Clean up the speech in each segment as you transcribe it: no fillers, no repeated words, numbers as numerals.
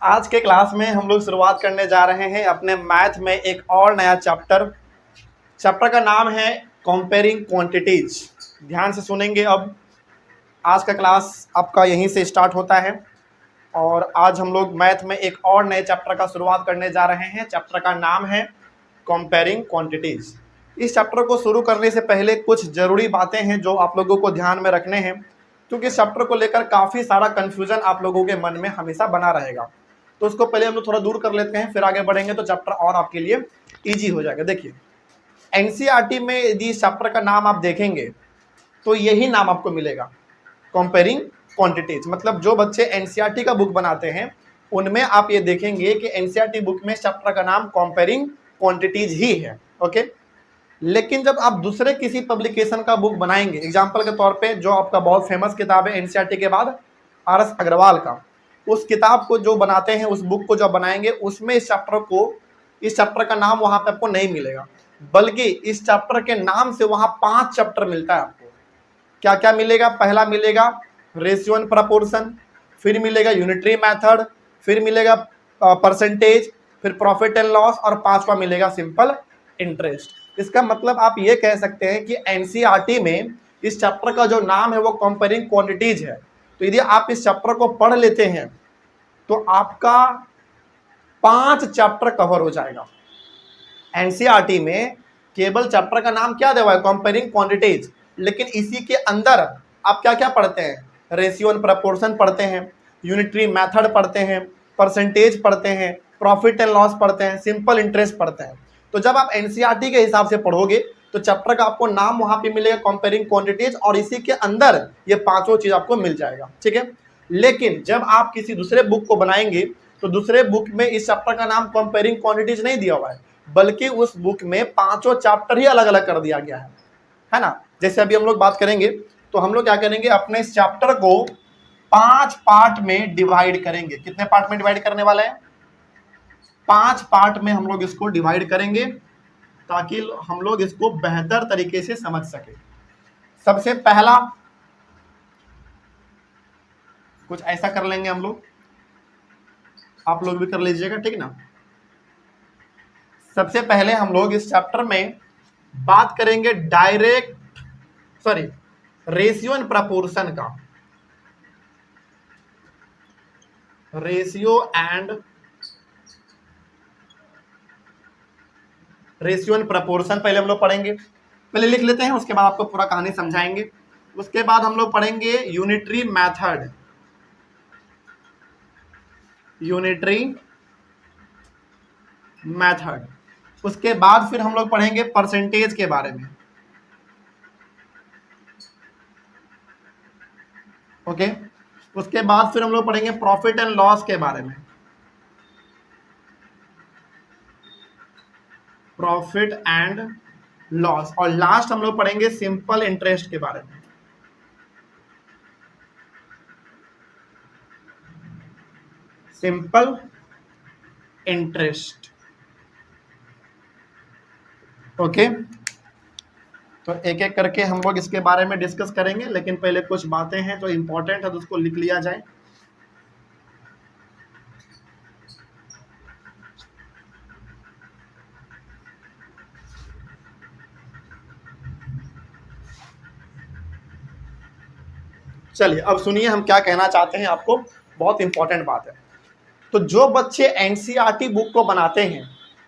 आज के क्लास में हम लोग शुरुआत करने जा रहे हैं अपने मैथ में एक और नया चैप्टर। चैप्टर का नाम है कंपेयरिंग क्वांटिटीज। ध्यान से सुनेंगे। अब आज का क्लास आपका यहीं से स्टार्ट होता है और आज हम लोग मैथ में एक और नए चैप्टर का शुरुआत करने जा रहे हैं। चैप्टर का नाम है कंपेयरिंग क्वांटिटीज। इस चैप्टर को शुरू करने से पहले कुछ ज़रूरी बातें हैं जो आप लोगों को ध्यान में रखने हैं, क्योंकि इस चैप्टर को लेकर काफ़ी सारा कन्फ्यूजन आप लोगों के मन में हमेशा बना रहेगा। तो उसको पहले हम लोग थोड़ा दूर कर लेते हैं, फिर आगे बढ़ेंगे तो चैप्टर और आपके लिए ईजी हो जाएगा। देखिए, एनसीईआरटी में यदि इस चैप्टर का नाम आप देखेंगे तो यही नाम आपको मिलेगा, कंपेयरिंग क्वांटिटीज। मतलब जो बच्चे एनसीईआरटी का बुक बनाते हैं उनमें आप ये देखेंगे कि एनसीईआरटी बुक में चैप्टर का नाम कंपेयरिंग क्वांटिटीज ही है। ओके, लेकिन जब आप दूसरे किसी पब्लिकेशन का बुक बनाएंगे, एग्जाम्पल के तौर पे जो आपका बहुत फेमस किताब है एनसीईआरटी के बाद आर.एस. अग्रवाल का, उस किताब को जो बनाते हैं, उस बुक को जब बनाएंगे, उसमें इस चैप्टर का नाम वहां पे आपको नहीं मिलेगा, बल्कि इस चैप्टर के नाम से वहां 5 चैप्टर मिलता है आपको। क्या क्या मिलेगा? पहला मिलेगा रेशियो एंड प्रपोर्शन, फिर मिलेगा यूनिटरी मेथड, फिर मिलेगा परसेंटेज, फिर प्रॉफिट एंड लॉस, और 5वां मिलेगा सिंपल इंटरेस्ट। इसका मतलब आप ये कह सकते हैं कि एनसीईआरटी में इस चैप्टर का जो नाम है वो कंपेयरिंग क्वांटिटीज है। तो यदि आप इस चैप्टर को पढ़ लेते हैं तो आपका 5 चैप्टर कवर हो जाएगा। एनसीईआरटी में केवल चैप्टर का नाम क्या देवा है? Comparing quantities. लेकिन इसी के अंदर आप क्या क्या पढ़ते हैं? रेशियो एंड प्रपोर्शन पढ़ते हैं, यूनिटरी मेथड पढ़ते हैं, परसेंटेज पढ़ते हैं, प्रॉफिट एंड लॉस पढ़ते हैं, सिंपल इंटरेस्ट पढ़ते हैं। तो जब आप एनसीईआरटी के हिसाब से पढ़ोगे तो चैप्टर का आपको नाम वहां पे मिलेगा कंपेयरिंग क्वांटिटीज, और इसी के अंदर ये 5 चीज आपको मिल जाएगा। ठीक है, लेकिन जब आप किसी दूसरे बुक को बनाएंगे तो दूसरे बुक में इस चैप्टर का नाम कंपेयरिंग क्वांटिटीज नहीं दिया हुआ है, बल्कि उस बुक में 5 चैप्टर ही अलग अलग कर दिया गया है ना। जैसे अभी हम लोग बात करेंगे तो हम लोग क्या करेंगे, अपने इस चैप्टर को 5 पार्ट में डिवाइड करेंगे। कितने पार्ट में डिवाइड करने वाले हैं? 5 पार्ट में हम लोग इसको डिवाइड करेंगे ताकि हम लोग इसको बेहतर तरीके से समझ सके। सबसे पहला कुछ ऐसा कर लेंगे हम लोग, आप लोग भी कर लीजिएगा, ठीक ना। सबसे पहले हम लोग इस चैप्टर में बात करेंगे रेशियो एंड प्रपोर्शन का। रेशियो एंड प्रपोर्शन पहले हम लोग पढ़ेंगे। पहले लिख लेते हैं, उसके बाद आपको पूरा कहानी समझाएंगे। उसके बाद हम लोग पढ़ेंगे यूनिटरी मेथड, उसके बाद फिर हम लोग पढ़ेंगे परसेंटेज के बारे में। ओके, उसके बाद फिर हम लोग पढ़ेंगे प्रॉफिट एंड लॉस के बारे में, प्रॉफिट एंड लॉस, और लास्ट हम लोग पढ़ेंगे सिंपल इंटरेस्ट के बारे में। Simple interest. ओके, तो एक एक करके हम लोग इसके बारे में डिस्कस करेंगे, लेकिन पहले कुछ बातें हैं जो इंपॉर्टेंट है तो उसको लिख लिया जाए। चलिए अब सुनिए हम क्या कहना चाहते हैं आपको, बहुत इंपॉर्टेंट बात है। तो जो बच्चे एनसीईआरटी बुक को बनाते हैं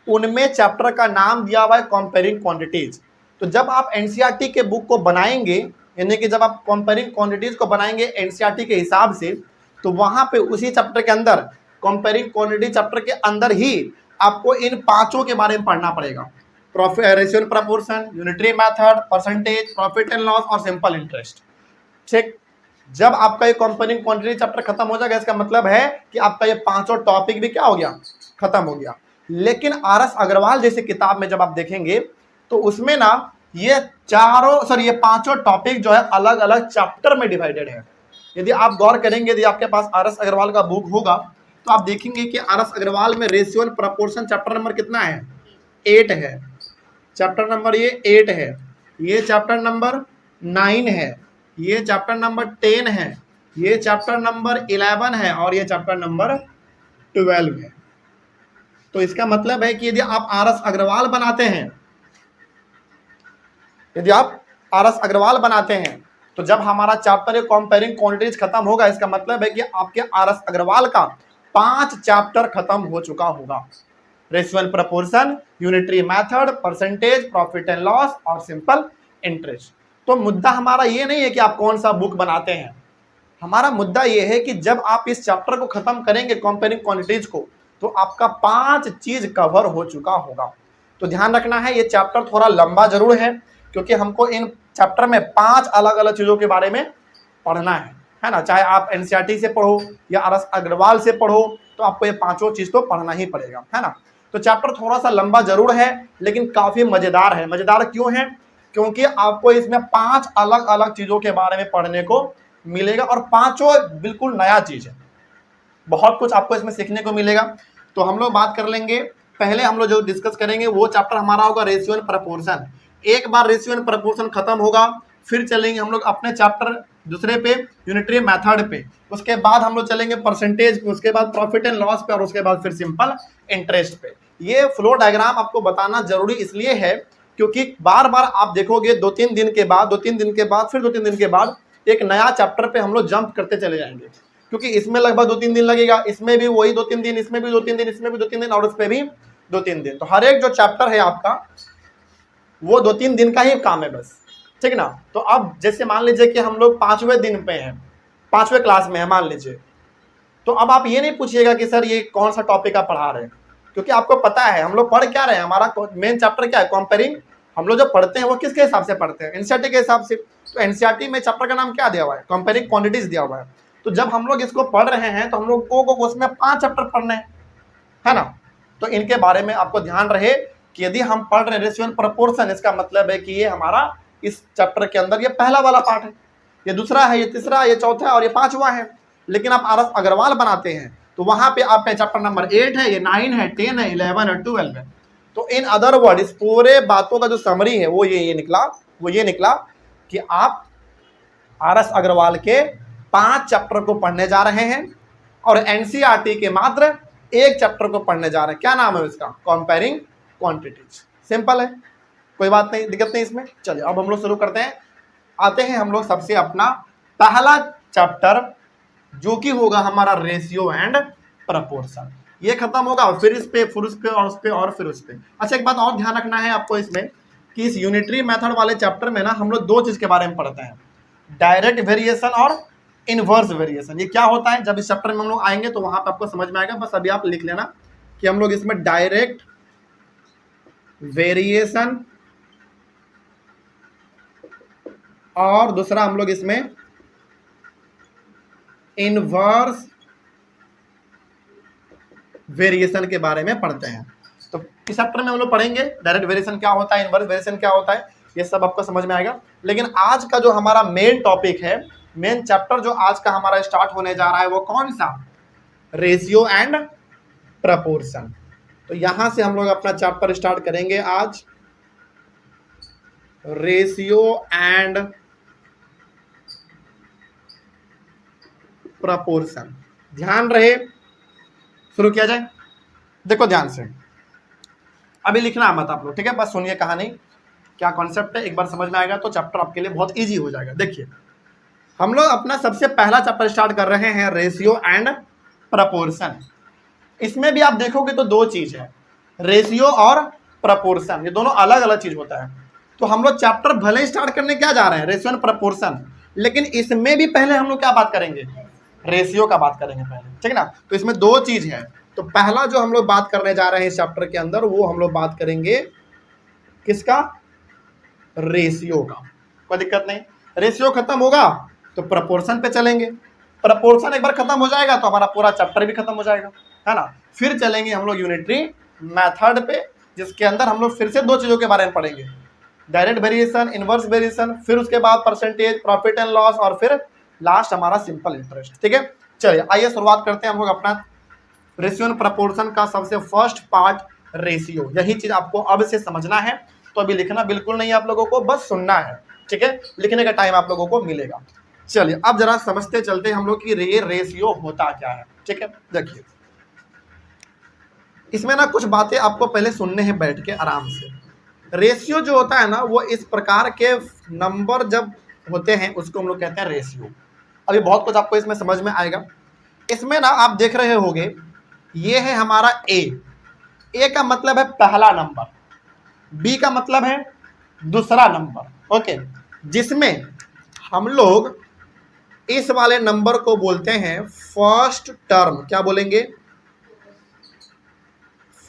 उनमें चैप्टर का नाम दिया हुआ है कंपेयरिंग क्वांटिटीज। तो जब आप एनसीईआरटी के बुक को बनाएंगे, यानी कि जब आप कंपेयरिंग क्वांटिटीज को बनाएंगे एनसीईआरटी के हिसाब से, तो वहां पे उसी चैप्टर के अंदर, कंपेयरिंग क्वांटिटी चैप्टर के अंदर ही आपको इन 5 के बारे में पढ़ना पड़ेगा। Profit, ratio and proportion, unitary method, percentage, profit and loss और सिंपल इंटरेस्ट। ठीक, जब आपका ये कंपेयरिंग क्वांटिटी चैप्टर खत्म हो जाएगा, इसका मतलब है कि आपका ये 5 टॉपिक भी क्या हो गया? खत्म हो गया। लेकिन आर.एस. अग्रवाल जैसे किताब में जब आप देखेंगे तो उसमें ना ये 5 टॉपिक जो है अलग अलग चैप्टर में डिवाइडेड है। यदि आप गौर करेंगे, यदि आपके पास आर.एस. अग्रवाल का बुक होगा तो आप देखेंगे कि आर.एस. अग्रवाल में ratio and proportion chapter number कितना है? 8 है। चैप्टर नंबर ये 8 है, ये चैप्टर नंबर 9 है, ये चैप्टर नंबर 10 है, ये चैप्टर नंबर 11 है, और ये चैप्टर नंबर 12 है। तो इसका मतलब है कि यदि आप RS अग्रवाल बनाते हैं, यदि आप RS अग्रवाल बनाते हैं, तो जब हमारा चैप्टर कंपेयरिंग क्वांटिटीज खत्म होगा, इसका मतलब है कि आपके RS अग्रवाल का 5 चैप्टर खत्म हो चुका होगा। Ratio and proportion, unitary method, percentage, profit and loss और सिंपल इंटरेस्ट। तो मुद्दा हमारा ये नहीं है कि आप कौन सा बुक बनाते हैं, हमारा मुद्दा ये है कि जब आप इस चैप्टर को खत्म करेंगे कंपेयरिंग क्वांटिटीज को, तो आपका 5 चीज कवर हो चुका होगा। तो ध्यान रखना है, ये चैप्टर थोड़ा लंबा जरूर है, क्योंकि हमको इन चैप्टर में 5 अलग अलग चीजों के बारे में पढ़ना है ना। चाहे आप एनसीईआरटी से पढ़ो या RS अग्रवाल से पढ़ो, तो आपको ये 5 चीज तो पढ़ना ही पड़ेगा, है ना। तो चैप्टर थोड़ा सा लंबा जरूर है, लेकिन काफी मजेदार है। मजेदार क्यों है? क्योंकि आपको इसमें 5 अलग अलग चीजों के बारे में पढ़ने को मिलेगा, और 5 बिल्कुल नया चीज है, बहुत कुछ आपको इसमें सीखने को मिलेगा। तो हम लोग बात कर लेंगे, पहले हम लोग जो डिस्कस करेंगे वो चैप्टर हमारा होगा रेशियो एंड प्रोपोर्शन। एक बार रेशियो एंड प्रोपोर्शन खत्म होगा, फिर चलेंगे हम लोग अपने चैप्टर दूसरे पे, यूनिटरी मेथड पे। उसके बाद हम लोग चलेंगे परसेंटेज पे, उसके बाद प्रॉफिट एंड लॉस पे, और उसके बाद फिर सिंपल इंटरेस्ट पे। ये फ्लो डायग्राम आपको बताना जरूरी इसलिए है क्योंकि बार बार आप देखोगे 2-3 दिन के बाद, 2-3 दिन के बाद, फिर 2-3 दिन के बाद एक नया चैप्टर पे हम लोग जंप करते चले जाएंगे, क्योंकि इसमें लगभग 2-3 दिन लगेगा, इसमें भी वही 2-3 दिन, इसमें भी 2-3 दिन, इसमें भी 2-3 दिन, और उस पर भी 2-3 दिन। तो हर एक जो चैप्टर है आपका वो 2-3 दिन का ही काम है बस, ठीक ना। तो अब जैसे मान लीजिए कि हम लोग 5वें दिन पे हैं, 5वें क्लास में है मान लीजिए, तो अब आप ये नहीं पूछिएगा कि सर ये कौन सा टॉपिक आप पढ़ा रहे हैं, क्योंकि आपको पता है हम लोग पढ़ क्या रहे हैं। हमारा मेन चैप्टर क्या है? कंपेयरिंग। हम लोग जो पढ़ते हैं वो किसके हिसाब से पढ़ते हैं? एनसीईआरटी के हिसाब से। तो एनसीईआरटी में चैप्टर का नाम क्या दिया हुआ है? कंपेयरिंग क्वांटिटीज दिया हुआ है। तो जब हम लोग इसको पढ़ रहे हैं तो हम लोग को उसमें 5 चैप्टर पढ़ने हैं, है ना। तो इनके बारे में आपको ध्यान रहे कि यदि हम पढ़ रहे हैं रेशियो एंड प्रोपोर्शन, इसका मतलब है कि ये हमारा इस चैप्टर के अंदर ये पहला वाला पार्ट है, ये दूसरा है, ये तीसरा, ये चौथा और ये 5वां है। लेकिन आप RS अग्रवाल बनाते हैं तो वहां पे आपका चैप्टर नंबर 8 है, ये 9 है, 10 है, 11 है, 12 है। तो इन अदर वर्ड इस पूरे बातों का जो समरी है वो ये निकला कि आप RS अग्रवाल के 5 चैप्टर को पढ़ने जा रहे हैं, और एनसीईआरटी के मात्र 1 चैप्टर को पढ़ने जा रहे हैं। क्या नाम है इसका? Comparing quantities. सिंपल है, कोई बात नहीं, दिक्कत नहीं इसमें। चलिए अब हम लोग शुरू करते हैं। आते हैं हम लोग सबसे अपना पहला चैप्टर, जो कि होगा हमारा रेशियो एंड प्रोपोर्शन। ये खत्म होगा, फिर इस पे, फिर उस पे, और उस पे, और फिर उस पे। अच्छा, एक बात और ध्यान रखना है आपको इसमें कि इस यूनिटरी मेथड वाले चैप्टर में ना हम लोग 2 चीज के बारे में पढ़ते हैं, डायरेक्ट वेरिएशन और इनवर्स वेरिएशन। ये क्या होता है? जब इस चैप्टर में हम लोग आएंगे तो वहां पे आपको समझ में आएगा। बस अभी आप लिख लेना कि हम लोग इसमें डायरेक्ट वेरिएशन और दूसरा हम लोग इसमें इनवर्स वेरिएशन के बारे में पढ़ते हैं। तो इस चैप्टर में हम लोग पढ़ेंगे डायरेक्ट वेरिएशन क्या होता है, इनवर्स वेरिएशन क्या होता है, ये सब आपको समझ में आएगा। लेकिन आज का जो हमारा मेन टॉपिक है, मेन चैप्टर जो आज का हमारा स्टार्ट होने जा रहा है, वो कौन सा? Ratio and proportion. तो यहां से हम लोग अपना चैप्टर स्टार्ट करेंगे आज, रेशियो एंड प्रोपोर्शन। ध्यान रहे, शुरू किया जाए। देखो ध्यान से, अभी लिखना मत आप लोग, ठीक है, बस सुनिए कहानी, क्या कॉन्सेप्ट है, एक बार समझ में आएगा तो चैप्टर आपके लिए बहुत इजी हो जाएगा। देखिए, हम लोग अपना सबसे पहला चैप्टर स्टार्ट कर रहे हैं, रेशियो एंड प्रोपोर्शन। इसमें भी आप देखोगे तो 2 चीज है, रेशियो और प्रोपोर्शन, ये दोनों अलग अलग चीज होता है। तो हम लोग चैप्टर भले ही स्टार्ट करने क्या जा रहे हैं, रेशियो एंड प्रोपोर्शन, लेकिन इसमें भी पहले हम लोग क्या बात करेंगे? रेशियो का बात करेंगे पहले, ठीक है ना। तो इसमें 2 चीज है। तो पहला जो हम लोग बात करने जा रहे हैं इस चैप्टर के अंदर, वो हम लोग बात करेंगे किसका? रेशियो का। कोई दिक्कत नहीं, रेशियो खत्म होगा तो प्रोपोर्शन पे चलेंगे। प्रोपोर्शन एक बार खत्म हो जाएगा तो हमारा पूरा चैप्टर भी खत्म हो जाएगा, है ना। फिर चलेंगे हम लोग यूनिटरी मेथड पे, जिसके अंदर हम लोग फिर से 2 चीजों के बारे में पढ़ेंगे, डायरेक्ट वेरिएशन, इनवर्स वेरिएशन, फिर उसके बाद परसेंटेज, प्रॉफिट एंड लॉस, और फिर लास्ट हमारा सिंपल इंटरेस्ट, ठीक है। चलिए आइए शुरुआत करते हैं हम लोग अपना रेशियो एंड प्रोपोर्शन का सबसे फर्स्ट पार्ट, रेशियो। यही चीज आपको अब से समझना है, तो अभी लिखना बिल्कुल नहीं आप लोगों को, बस सुनना है, ठीक है। लिखने का टाइम आप लोगों को मिलेगा। चलिए अब जरा समझते चलते हम लोग कि ये रेशियो होता क्या है, ठीक है। देखिए, इसमें ना कुछ बातें आपको पहले सुनने हैं बैठ के आराम से। रेशियो जो होता है ना, वो इस प्रकार के नंबर जब होते हैं उसको हम लोग कहते हैं रेशियो। अभी बहुत कुछ आपको इसमें समझ में आएगा। इसमें ना आप देख रहे होंगे, ये है हमारा ए का मतलब है पहला नंबर, बी का मतलब है दूसरा नंबर, ओके। जिसमें हम लोग इस वाले नंबर को बोलते हैं फर्स्ट टर्म। क्या बोलेंगे?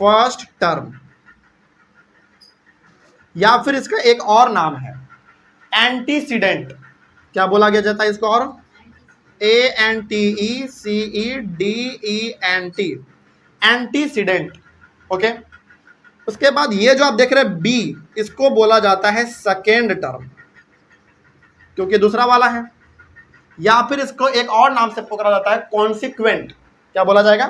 First term. या फिर इसका एक और नाम है एंटीसीडेंट। क्या बोला गया जाता है इसको? और ANTECEDENT, एंटीसीडेंट, ओके। उसके बाद ये जो आप देख रहे हैं बी, इसको बोला जाता है सेकेंड टर्म, क्योंकि दूसरा वाला है। या फिर इसको एक और नाम से पुकारा जाता है कॉन्सिक्वेंट। क्या बोला जाएगा?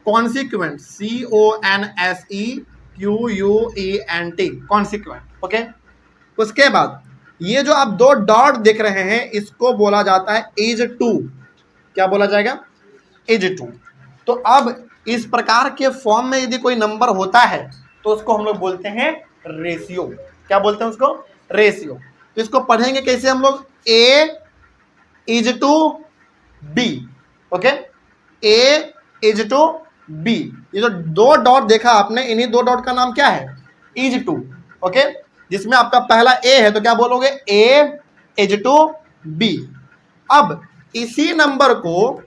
Consequent, CONSEQUENT, consequent, okay. उसके बाद ये जो आप दो डॉट देख रहे हैं, इसको बोला जाता है इज टू। क्या बोला जाएगा? Is to. तो अब इस प्रकार के फॉर्म में यदि कोई नंबर होता है तो उसको हम लोग बोलते हैं रेशियो। क्या बोलते हैं उसको? रेशियो। तो इसको पढ़ेंगे कैसे हम लोग? A is to B, okay. A is to B। ये जो दो डॉट देखा आपने, इन्हीं दो डॉट का नाम क्या है? Is to, okay. जिसमें आपका पहला A है तो क्या बोलोगे? A is to B। अब इसी नंबर को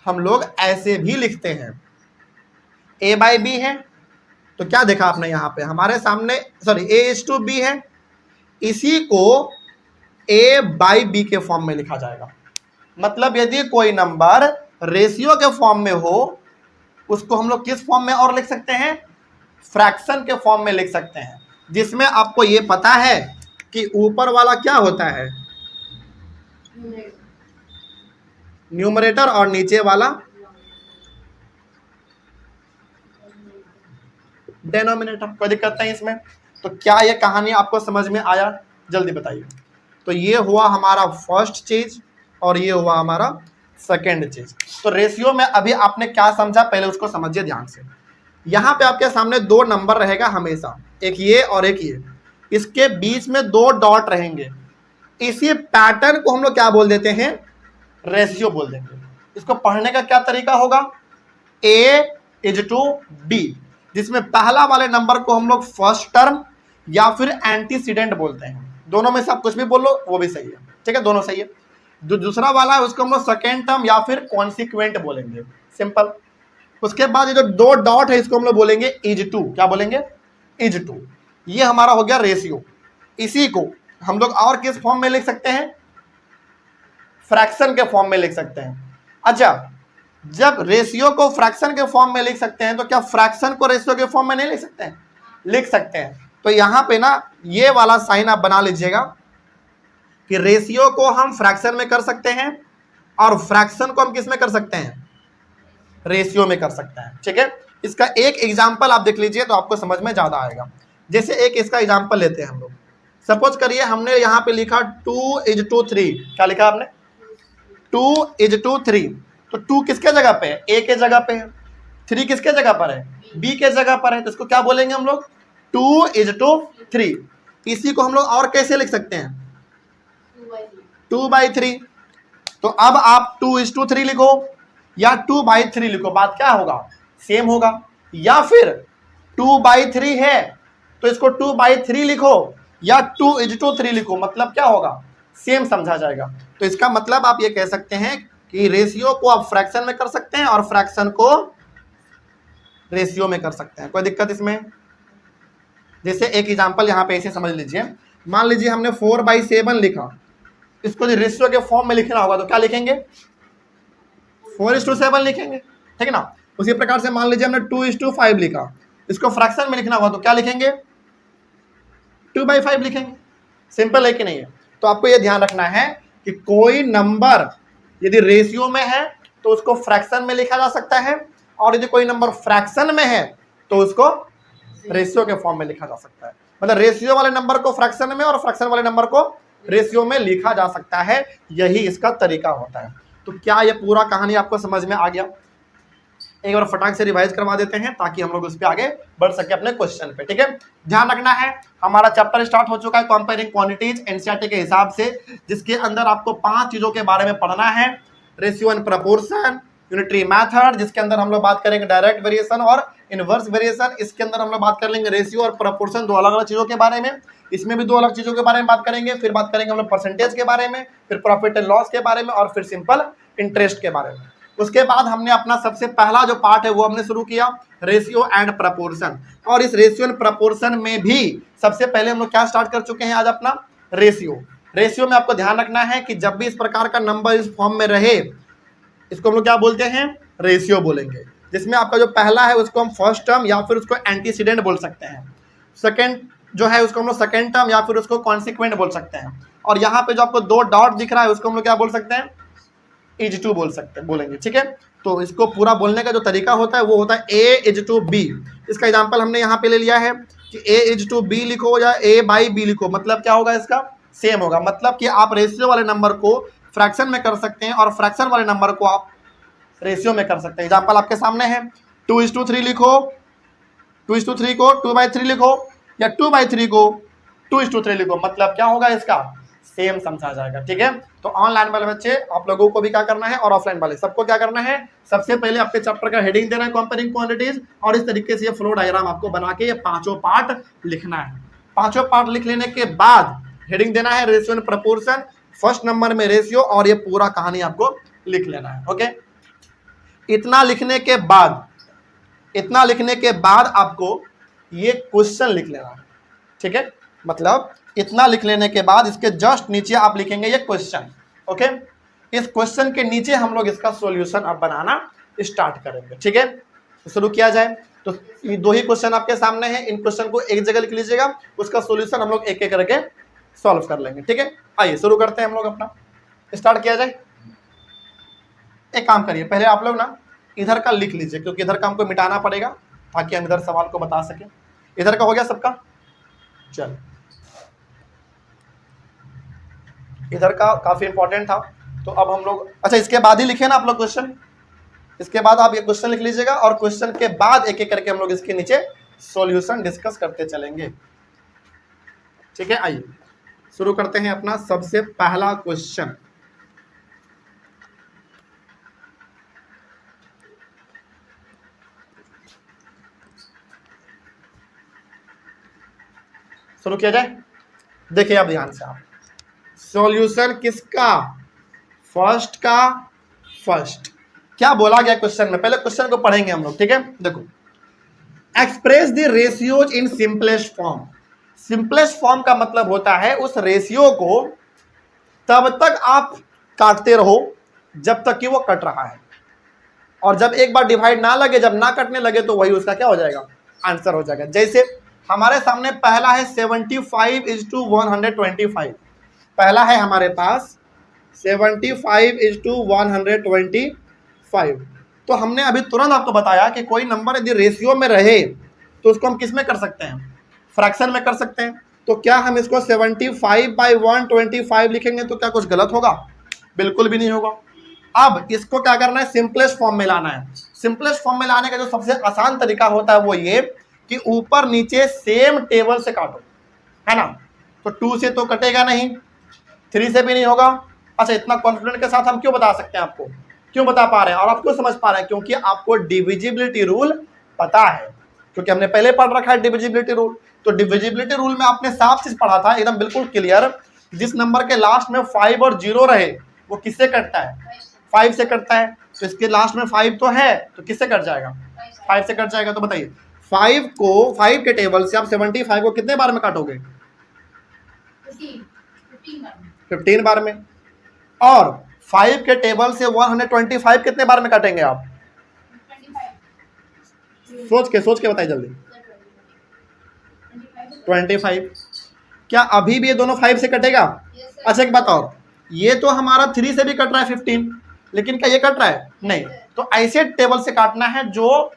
हम लोग ऐसे भी लिखते हैं, A बाई B है तो क्या देखा आपने यहाँ पे हमारे सामने, sorry, A is to B है, इसी को A बाई B के फॉर्म में लिखा जाएगा। मतलब यदि कोई नंबर रेशियो के फॉर्म में हो, उसको हम लोग किस फॉर्म में और लिख सकते हैं? फ्रैक्शन के फॉर्म में लिख सकते हैं। जिसमें आपको ये पता है कि ऊपर वाला क्या होता है? न्यूमरेटर, और नीचे वाला डेनोमिनेटर। कोई दिक्कत नहीं इसमें। तो क्या ये कहानी आपको समझ में आया? जल्दी बताइए। तो ये हुआ हमारा फर्स्ट चीज और ये हुआ हमारा सेकेंड चीज। तो रेशियो में अभी आपने क्या समझा, पहले उसको समझिए ध्यान से। यहाँ पे आपके सामने दो नंबर रहेगा हमेशा, एक ये और एक ये। इसके बीच में दो डॉट रहेंगे। इसी पैटर्न को हम लोग क्या बोल देते हैं? रेशियो बोल देंगे। इसको पढ़ने का क्या तरीका होगा? A इज टू B, जिसमें पहला वाले नंबर को हम लोग फर्स्ट टर्म या फिर एंटीसीडेंट बोलते हैं। दोनों में से आप कुछ भी बोल लो, वो भी सही है, ठीक है, दोनों सही है। जो दूसरा वाला है उसको हम लोग सेकेंड टर्म या फिर कॉन्सिक्वेंट बोलेंगे, सिंपल। उसके बाद ये जो दो डॉट है इसको हम लोग बोलेंगे इज टू। क्या बोलेंगे? Is to. ये हमारा हो गया रेशियो। इसी को हम लोग और किस फॉर्म में लिख सकते हैं? फ्रैक्शन के फॉर्म में लिख सकते हैं। अच्छा, जब रेशियो को फ्रैक्शन के फॉर्म में लिख सकते हैं तो क्या फ्रैक्शन को रेशियो के फॉर्म में नहीं लिख सकते हैं? लिख सकते हैं। तो यहां पे ना ये वाला साइन आप बना लीजिएगा कि रेशियो को हम फ्रैक्शन में कर सकते हैं और फ्रैक्शन को हम किस में कर सकते हैं? रेशियो में कर सकते हैं, ठीक है। इसका एक एग्जांपल आप देख लीजिए तो आपको समझ में ज्यादा आएगा। जैसे एक इसका एग्जांपल लेते हैं हम लोग। सपोज करिए हमने यहाँ पे लिखा 2 इज टू 3। क्या लिखा आपने? 2 इज टू 3। तो 2 किसके जगह पे है? A के जगह पे है। 3 किसके जगह पर है? B के जगह पर है। तो इसको क्या बोलेंगे हम लोग? 2 इज टू 3। इसी को हम लोग और कैसे लिख सकते हैं? 2 बाई 3। तो अब आप 2 इज टू 3 लिखो या 2 बाई 3 लिखो, बात क्या होगा? सेम होगा। या फिर 2 बाई 3 है तो इसको 2 बाई 3 लिखो या 2 इज टू 3 लिखो, मतलब क्या होगा? सेम समझा जाएगा। तो इसका मतलब आप ये कह सकते हैं कि रेशियो को आप फ्रैक्शन में कर सकते हैं और फ्रैक्शन को रेशियो में कर सकते हैं। कोई दिक्कत इसमें? जैसे एक एग्जांपल यहाँ पे ऐसे समझ लीजिए। मान लीजिए हमने 4 बाई 7 लिखा, इसको रेशियो के फॉर्म में लिखना होगा तो क्या लिखेंगे? 4:7 लिखेंगे, ठीक है ना। उसी प्रकार से मान लीजिए हमने 2:5 लिखा, इसको फ्रैक्शन में लिखना होगा तो क्या लिखेंगे? 2/5 लिखेंगे। सिंपल है कि नहीं है? तो आपको यह ध्यान रखना है कि कोई नंबर यदि रेशियो में है तो उसको फ्रैक्शन में लिखा जा सकता है, और यदि कोई नंबर फ्रैक्शन में है तो उसको रेशियो के फॉर्म में लिखा जा सकता है। मतलब रेशियो वाले नंबर को फ्रैक्शन में और फ्रैक्शन वाले नंबर को रेशियो में लिखा जा सकता है। यही इसका तरीका होता है। तो क्या ये पूरा कहानी आपको समझ में आ गया? एक बार फटाक से रिवाइज करवा देते हैं ताकि हम लोग उस पर आगे बढ़ सके अपने क्वेश्चन पे। ठीक है, ध्यान रखना है हमारा चैप्टर स्टार्ट हो चुका है कंपेयरिंग क्वांटिटीज एनसीईआरटी के हिसाब से, जिसके अंदर आपको 5 चीजों के बारे में पढ़ना है। Ratio and proportion, unitary method जिसके अंदर हम लोग बात करेंगे डायरेक्ट वेरिएशन और इनवर्स वेरिएशन, इसके अंदर हम लोग बात कर लेंगे रेशियो और प्रपोर्शन, 2 अलग अलग चीजों के बारे में। इसमें भी 2 अलग चीजों के बारे में बात करेंगे। फिर बात करेंगे हम लोग परसेंटेज के बारे में, फिर प्रॉफिट एंड लॉस के बारे में, और फिर सिंपल इंटरेस्ट के बारे में। उसके बाद हमने अपना सबसे पहला जो पार्ट है वो हमने शुरू किया रेशियो एंड प्रपोर्शन। और इस रेशियो एंड प्रपोर्शन में भी सबसे पहले हम लोग क्या स्टार्ट कर चुके हैं आज अपना रेशियो। रेशियो में आपको ध्यान रखना है कि जब भी इस प्रकार का नंबर इस फॉर्म में रहे, इसको हम लोग क्या बोलते हैं, रेशियो बोलेंगे। जिसमें आपका जो पहला है उसको हम फर्स्ट टर्म या फिर उसको एंटीसीडेंट बोल सकते हैं, सेकंड जो है उसको हम लोग सेकंड टर्म या फिर उसको कॉन्सिक्वेंट बोल सकते हैं, और यहाँ पे जो आपको 2 डॉट दिख रहा है उसको हम लोग क्या बोल सकते हैं, इज टू बोल सकते हैं, बोलेंगे। ठीक है, तो इसको पूरा बोलने का जो तरीका होता है वो होता है ए इज टू बी। इसका एग्जांपल हमने यहाँ पे ले लिया है कि ए इज टू बी लिखो या ए बाई बी लिखो, मतलब क्या होगा, इसका सेम होगा। मतलब कि आप रेशियो वाले नंबर को फ्रैक्शन में कर सकते हैं और फ्रैक्शन वाले नंबर को आप रेशियो में कर सकते हैं। एग्जाम्पल आपके सामने है, 2:3 लिखो, 2:3 को 2/3 लिखो, या 2/3 को 2:3 लिखो, मतलब क्या होगा, इसका सेम समझा जाएगा। ठीक है, तो ऑनलाइन वाले बच्चे आप लोगों को भी क्या करना है और ऑफलाइन वाले सबको क्या करना है, सबसे पहले आपके चैप्टर का हेडिंग देना है कंपेयरिंग क्वांटिटीज, और इस तरीके से ये फ्लो डायग्राम आपको बना के ये 5 पार्ट लिखना है। 5 पार्ट लिख लेने के बाद हेडिंग देना है ratio and proportion, first number में रेशियो, और ये पूरा कहानी आपको लिख लेना है। ओके, इतना लिखने के बाद आपको ये क्वेश्चन लिख लेना है। ठीक है, मतलब इतना लिख लेने के बाद इसके जस्ट नीचे आप लिखेंगे ये क्वेश्चन। ओके, इस क्वेश्चन के नीचे हम लोग इसका सॉल्यूशन अब बनाना स्टार्ट करेंगे। ठीक है, तो शुरू किया जाए। तो ये 2 ही क्वेश्चन आपके सामने हैं, इन क्वेश्चन को एक जगह लिख लीजिएगा, उसका सॉल्यूशन हम लोग एक एक करके सॉल्व कर लेंगे। ठीक है, आइए शुरू करते हैं हम लोग अपना, स्टार्ट किया जाए। एक काम करिए, पहले आप लोग ना इधर का लिख लीजिए, क्योंकि इधर का हमको मिटाना पड़ेगा ताकि हम इधर सवाल को बता सकें। इधर का हो गया सबका, चल इधर का काफी इंपॉर्टेंट था, तो अब हम लोग, अच्छा इसके बाद ही लिखे ना आप लोग क्वेश्चन, इसके बाद आप ये क्वेश्चन लिख लीजिएगा, और क्वेश्चन के बाद एक एक करके हम लोग इसके नीचे सॉल्यूशन डिस्कस करते चलेंगे। ठीक है, आइए शुरू करते हैं अपना सबसे पहला क्वेश्चन। शुरू किया जाए। देखिए अब ध्यान से आप, सॉल्यूशन किसका, फर्स्ट का, फर्स्ट क्या बोला गया क्वेश्चन में, पहले क्वेश्चन को पढ़ेंगे हम लोग। ठीक है, देखो, express the ratios in simplest form. Simplest form का मतलब होता है उस रेशियो को तब तक आप काटते रहो जब तक कि वो कट रहा है, और जब एक बार डिवाइड ना लगे, जब ना कटने लगे, तो वही उसका क्या हो जाएगा, आंसर हो जाएगा। जैसे हमारे सामने पहला है 75:125, पहला है हमारे पास 75:125। तो हमने अभी तुरंत आपको बताया कि कोई नंबर यदि रेशियो में रहे तो उसको हम किस में कर सकते हैं, फ्रैक्शन में कर सकते हैं। तो क्या हम इसको 75/125 लिखेंगे तो क्या कुछ गलत होगा, बिल्कुल भी नहीं होगा। अब इसको क्या करना है, सिंपलेस्ट फॉर्म में लाना है। सिंपलेस्ट फॉर्म में लाने का जो सबसे आसान तरीका होता है वो ये कि ऊपर नीचे सेम टेबल से काटो, है ना। तो 2 से तो कटेगा नहीं, 3 से भी नहीं होगा। अच्छा, इतना कॉन्फिडेंट के साथ हम क्यों बता सकते हैं, आपको क्यों बता पा रहे हैं और आप क्यों समझ पा रहे हैं, क्योंकि आपको डिविजिबिलिटी रूल पता है, क्योंकि हमने पहले पढ़ रखा है डिविजिबिलिटी रूल। तो डिविजिबिलिटी रूल में आपने साफ चीज पढ़ा था, एकदम बिल्कुल क्लियर, जिस नंबर के लास्ट में 5 और 0 रहे वो किससे कटता है, 5 से कटता है। तो इसके लास्ट में 5 तो है, तो किससे कट जाएगा, 5 से कट जाएगा। तो बताइए 5 के टेबल से आप 75 को कितने बार में काटोगे, 15 बार में। और 5 के टेबल से 125 कितने बार में काटेंगे आप, सोच के बताइए जल्दी, 25। क्या अभी भी ये दोनों 5 से कटेगा? अच्छा एक बात और, ये तो हमारा 3 से भी कट रहा है 15, लेकिन क्या ये कट रहा है? नहीं। तो ऐसे टेबल से काटना है जो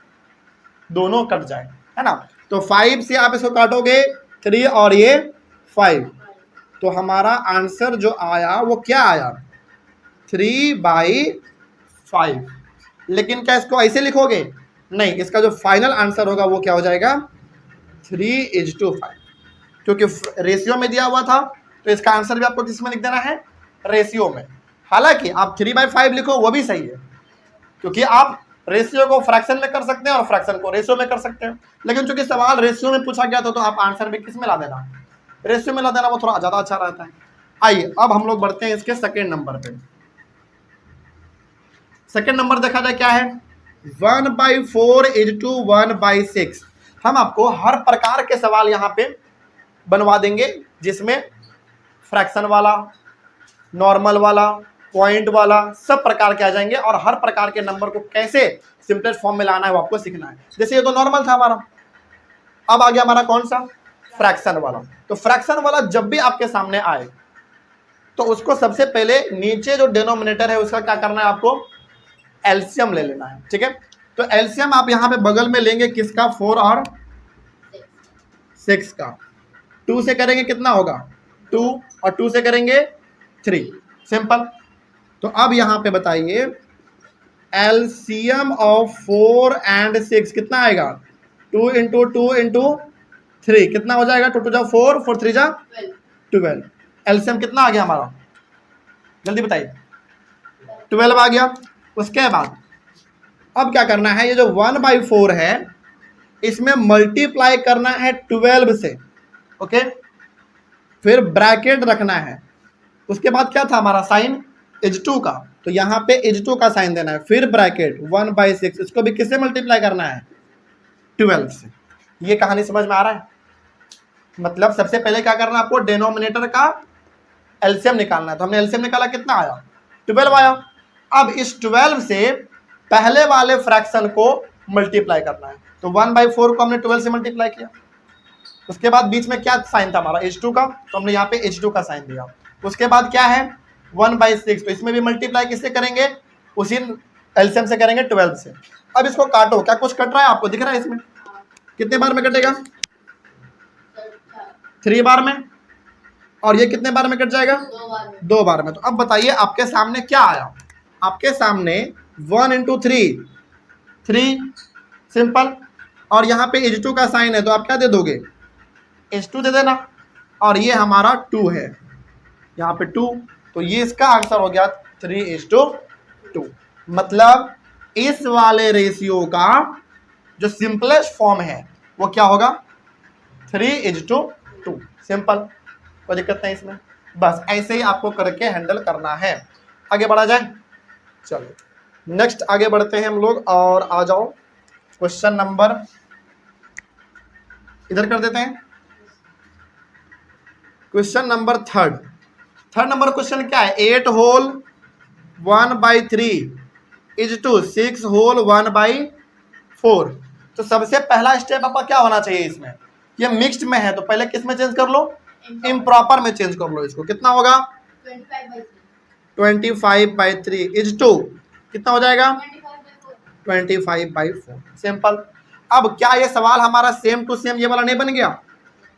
दोनों कट जाए, है ना। तो 5 से आप इसको काटोगे 3 और ये 5, तो हमारा आंसर जो आया वो क्या आया, 3/5। लेकिन क्या इसको ऐसे लिखोगे? नहीं, इसका जो फाइनल आंसर होगा वो क्या हो जाएगा? 3:5, क्योंकि रेशियो में दिया हुआ था, तो इसका आंसर भी आपको किस में लिख देना है? रेशियो में। हालांकि आप 3/5 लिखो वो भी सही है, क्योंकि आप रेशियो को फ्रैक्शन में कर सकते हैं और फ्रैक्शन को रेशियो में कर सकते हैं, लेकिन चूंकि सवाल रेशियो में पूछा गया था तो आप आंसर भी किस में ला देना? रेशियो में ला देना, वो थोड़ा ज़्यादा अच्छा रहता है। आइए अब हम लोग बढ़ते हैं इसके सेकेंड नंबर पे। सेकेंड नंबर देखा जाए क्या है? 1/4 = 1/6। हम आपको हर प्रकार के सवाल यहाँ पे बनवा देंगे, जिसमें फ्रैक्शन वाला, नॉर्मल वाला, पॉइंट वाला, सब प्रकार के आ जाएंगे, और हर प्रकार के नंबर को कैसे सिंपलेस्ट फॉर्म में लाना है वो आपको सीखना है। जैसे ये तो नॉर्मल था हमारा, अब आ गया हमारा कौन सा? फ्रैक्शन वाला। तो फ्रैक्शन वाला जब भी आपके सामने आए तो उसको सबसे पहले नीचे जो डिनोमिनेटर है उसका क्या करना है? आपको एलसीएम ले लेना है, ठीक है? तो एलसीएम आप यहाँ पे बगल में लेंगे किसका? 4 और 6 का। 2 से करेंगे कितना होगा? 2, और 2 से करेंगे 3, सिंपल। तो अब यहाँ पे बताइए एलसीएम ऑफ 4 और 6 कितना आएगा? 2 × 2 × 3 कितना हो जाएगा? 2 × 2 = 4, 4 × 3 = 12। एलसीएम कितना आ गया हमारा? जल्दी बताइए। 12 आ गया। उसके बाद अब क्या करना है? ये जो 1/4 है इसमें मल्टीप्लाई करना है 12 से, ओके? फिर ब्रैकेट रखना है। उसके बाद क्या था हमारा साइन? H2 का, तो यहाँ पे H2 का साइन देना है, फिर ब्रैकेट 1/6, इसको भी किससे मल्टीप्लाई करना है? 12 से। ये कहानी समझ में आ रहा है? मतलब सबसे पहले क्या करना है आपको? डिनोमिनेटर का एलसीएम निकालना है। तो हमने एलसीएम निकाला, कितना आया? 12 आया। अब इस 12 से पहले वाले फ्रैक्शन को मल्टीप्लाई करना है, तो 1/4 को हमने 12 से मल्टीप्लाई किया। उसके बाद बीच में क्या साइन था हमारा? H2 का, तो हमने यहाँ पे H2 का साइन दिया। उसके बाद क्या है? 1/6, तो इसमें भी मल्टीप्लाई किससे करेंगे? उसी एलसीएम से करेंगे, 12 से। अब इसको काटो, क्या कुछ कट रहा है? आपको दिख रहा है इसमें? कितने बार में कटेगा? 3 बार में। और ये कितने बार में कट जाएगा? 2 बार में। तो अब बताइए आपके सामने क्या आया? आपके सामने 1 × 3, 3, सिंपल। और यहाँ पे H2 का साइन है, तो आप क्या दे दोगे? H2 दे देना। और ये हमारा 2 है, यहाँ पे 2, तो ये इसका आंसर हो गया 3:2। मतलब इस वाले रेशियो का जो सिंपलेस्ट फॉर्म है वो क्या होगा? 3:2, सिंपल। कोई दिक्कत नहीं इसमें। बस ऐसे ही आपको करके हैंडल करना है। आगे बढ़ा जाए? चलो नेक्स्ट आगे बढ़ते हैं हम लोग, और आ जाओ क्वेश्चन नंबर इधर कर देते हैं। Question number third number question क्या है? 8 होल 1/3 = 6 होल 1/4। तो सबसे पहला स्टेप आपका क्या होना चाहिए इसमें? ये मिक्स्ड में है, तो पहले किस में चेंज कर लो? इम्प्रॉपर में चेंज कर लो इसको। कितना होगा? 25/3 = कितना हो जाएगा? 25/4, सिंपल। अब क्या ये सवाल हमारा सेम टू सेम ये वाला नहीं बन गया?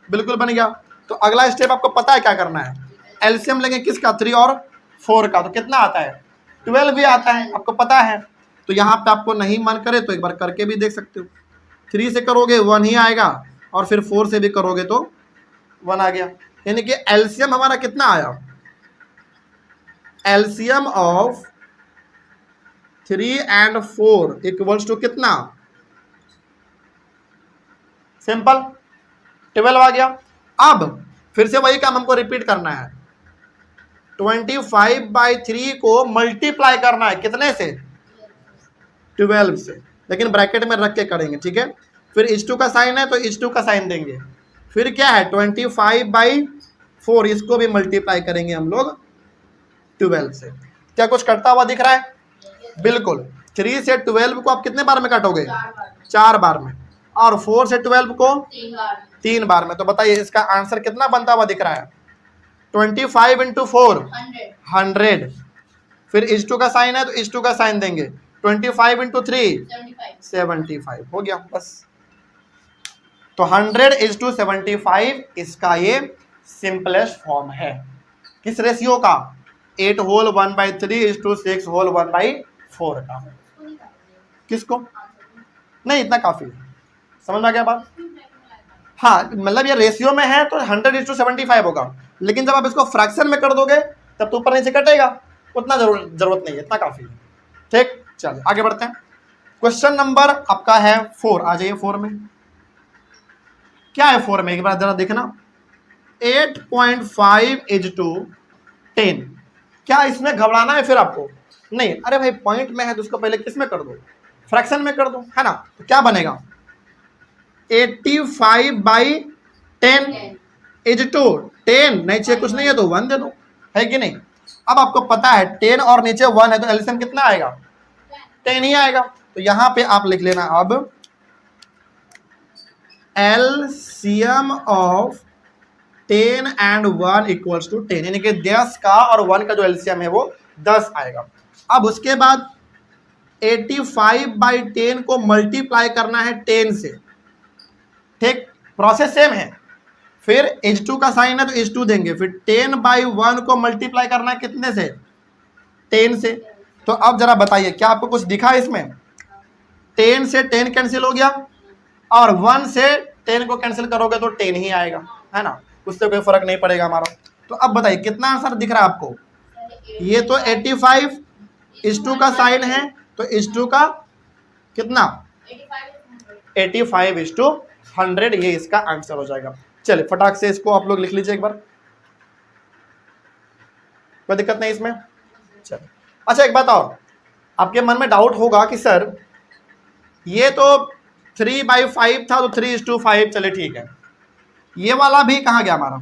बिल्कुल बन गया। तो अगला स्टेप आपको पता है क्या करना है? एलसीएम लेंगे किसका? 3 और 4 का, तो कितना आता है? 12 भी आता है, आपको पता है। तो यहाँ पे आपको नहीं मन करे तो एक बार करके भी देख सकते हो। 3 से करोगे 1 ही आएगा, और फिर 4 से भी करोगे तो 1 आ गया। यानी कि एलसीएम हमारा कितना आया? एलसीएम ऑफ 3 और 4 = कितना? सिंपल, 12 आ गया। अब फिर से वही काम हमको रिपीट करना है। 25/3 को मल्टीप्लाई करना है कितने से? 12 से, लेकिन ब्रैकेट में रख के करेंगे, ठीक है? फिर H2 का साइन है तो H2 का साइन देंगे। फिर क्या है? 25/4, इसको भी मल्टीप्लाई करेंगे हम लोग 12 से। क्या कुछ कटता हुआ दिख रहा है? बिल्कुल। 3 से 12 को आप कितने बार में काटोगे? 4 बार में। और 4 से 12 को 3 बार में। तो बताइए इसका आंसर कितना बनता हुआ दिख रहा है? 25 × 4 100। फिर H2 का साइन है तो H2 का साइन देंगे। 25 × 3 75 हो गया, बस। तो 100 = 75 इसका ये सिंपलेस्ट फॉर्म है। किस रेशियो का? 8 होल 1/3 = 6 होल 1/4 का। किसको? नहीं, इतना काफी है। समझ में आ गया बात? हाँ, मतलब ये रेशियो में है तो 100:75 होगा, लेकिन जब आप इसको फ्रैक्शन में कर दोगे तब तो ऊपर नीचे कटेगा, उतना जरूरत नहीं है, इतना काफी है। ठीक, चलिए आगे बढ़ते हैं। क्वेश्चन नंबर आपका है 4। आ जाइए 4 में। क्या है 4 में, एक बार जरा देखना। 8.5:10। क्या इसमें घबराना है फिर आपको? नहीं, अरे भाई पॉइंट में है तो उसको पहले किस में कर दो? फ्रैक्शन में कर दो, है ना। तो क्या बनेगा? 85/10 इज टू 10, नीचे कुछ नहीं है तो 1 दे दो, है कि नहीं। अब आपको पता है 10 और नीचे 1 है तो एलसीएम कितना आएगा? 10 ही आएगा। तो यहां पे आप लिख लेना अब LCM of 10 and 1 equals to 10, यानी कि 10 का और 1 का जो एलसीएम है वो 10 आएगा। अब उसके बाद 85/10 को मल्टीप्लाई करना है 10 से। ठीक, प्रोसेस सेम है। फिर H2 का साइन है तो H2 देंगे, फिर 10/1 को मल्टीप्लाई करना है कितने से? 10 से। तो अब जरा बताइए क्या आपको कुछ दिखा इसमें? 10 से 10 कैंसिल हो गया और 1 से 10 को कैंसिल करोगे तो 10 ही आएगा, है ना, उससे कोई फर्क नहीं पड़ेगा हमारा। तो अब बताइए कितना आंसर दिख रहा है आपको? ये तो 85 H2 का साइन है तो H2 का कितना? 85:100, ये इसका आंसर हो जाएगा। चलिए फटाक से इसको आप लोग लिख लीजिए एक बार, कोई दिक्कत नहीं इसमें। चलिए, अच्छा एक बात और, आपके मन में डाउट होगा कि सर ये तो 3/5 था तो 3:5, चले ठीक है, ये वाला भी कहाँ गया हमारा?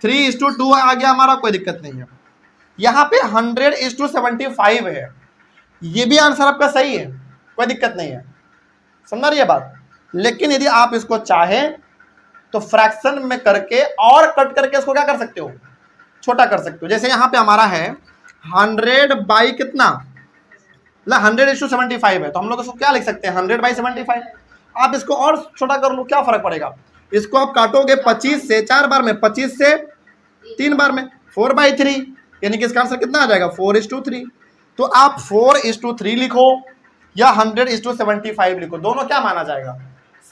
3:2 आ गया हमारा, कोई दिक्कत नहीं है। यहाँ पे 100:75 है, ये भी आंसर आपका सही है, कोई दिक्कत नहीं है, समझ रही है बात। लेकिन यदि आप इसको चाहें तो फ्रैक्शन में करके और कट करके इसको क्या कर सकते हो? छोटा कर सकते हो। जैसे यहाँ पे हमारा है 100 बाई कितना, 100:75 है, तो हम लोग इसको क्या लिख सकते हैं? 100/75। आप इसको और छोटा कर लो, क्या फर्क पड़ेगा? इसको आप काटोगे 25 से 4 बार में, 25 से 3 बार में, 4/3, यानी कि इसका आंसर कितना आ जाएगा? 4:3। तो आप 4:3 लिखो या 100:75 लिखो, दोनों क्या माना जाएगा?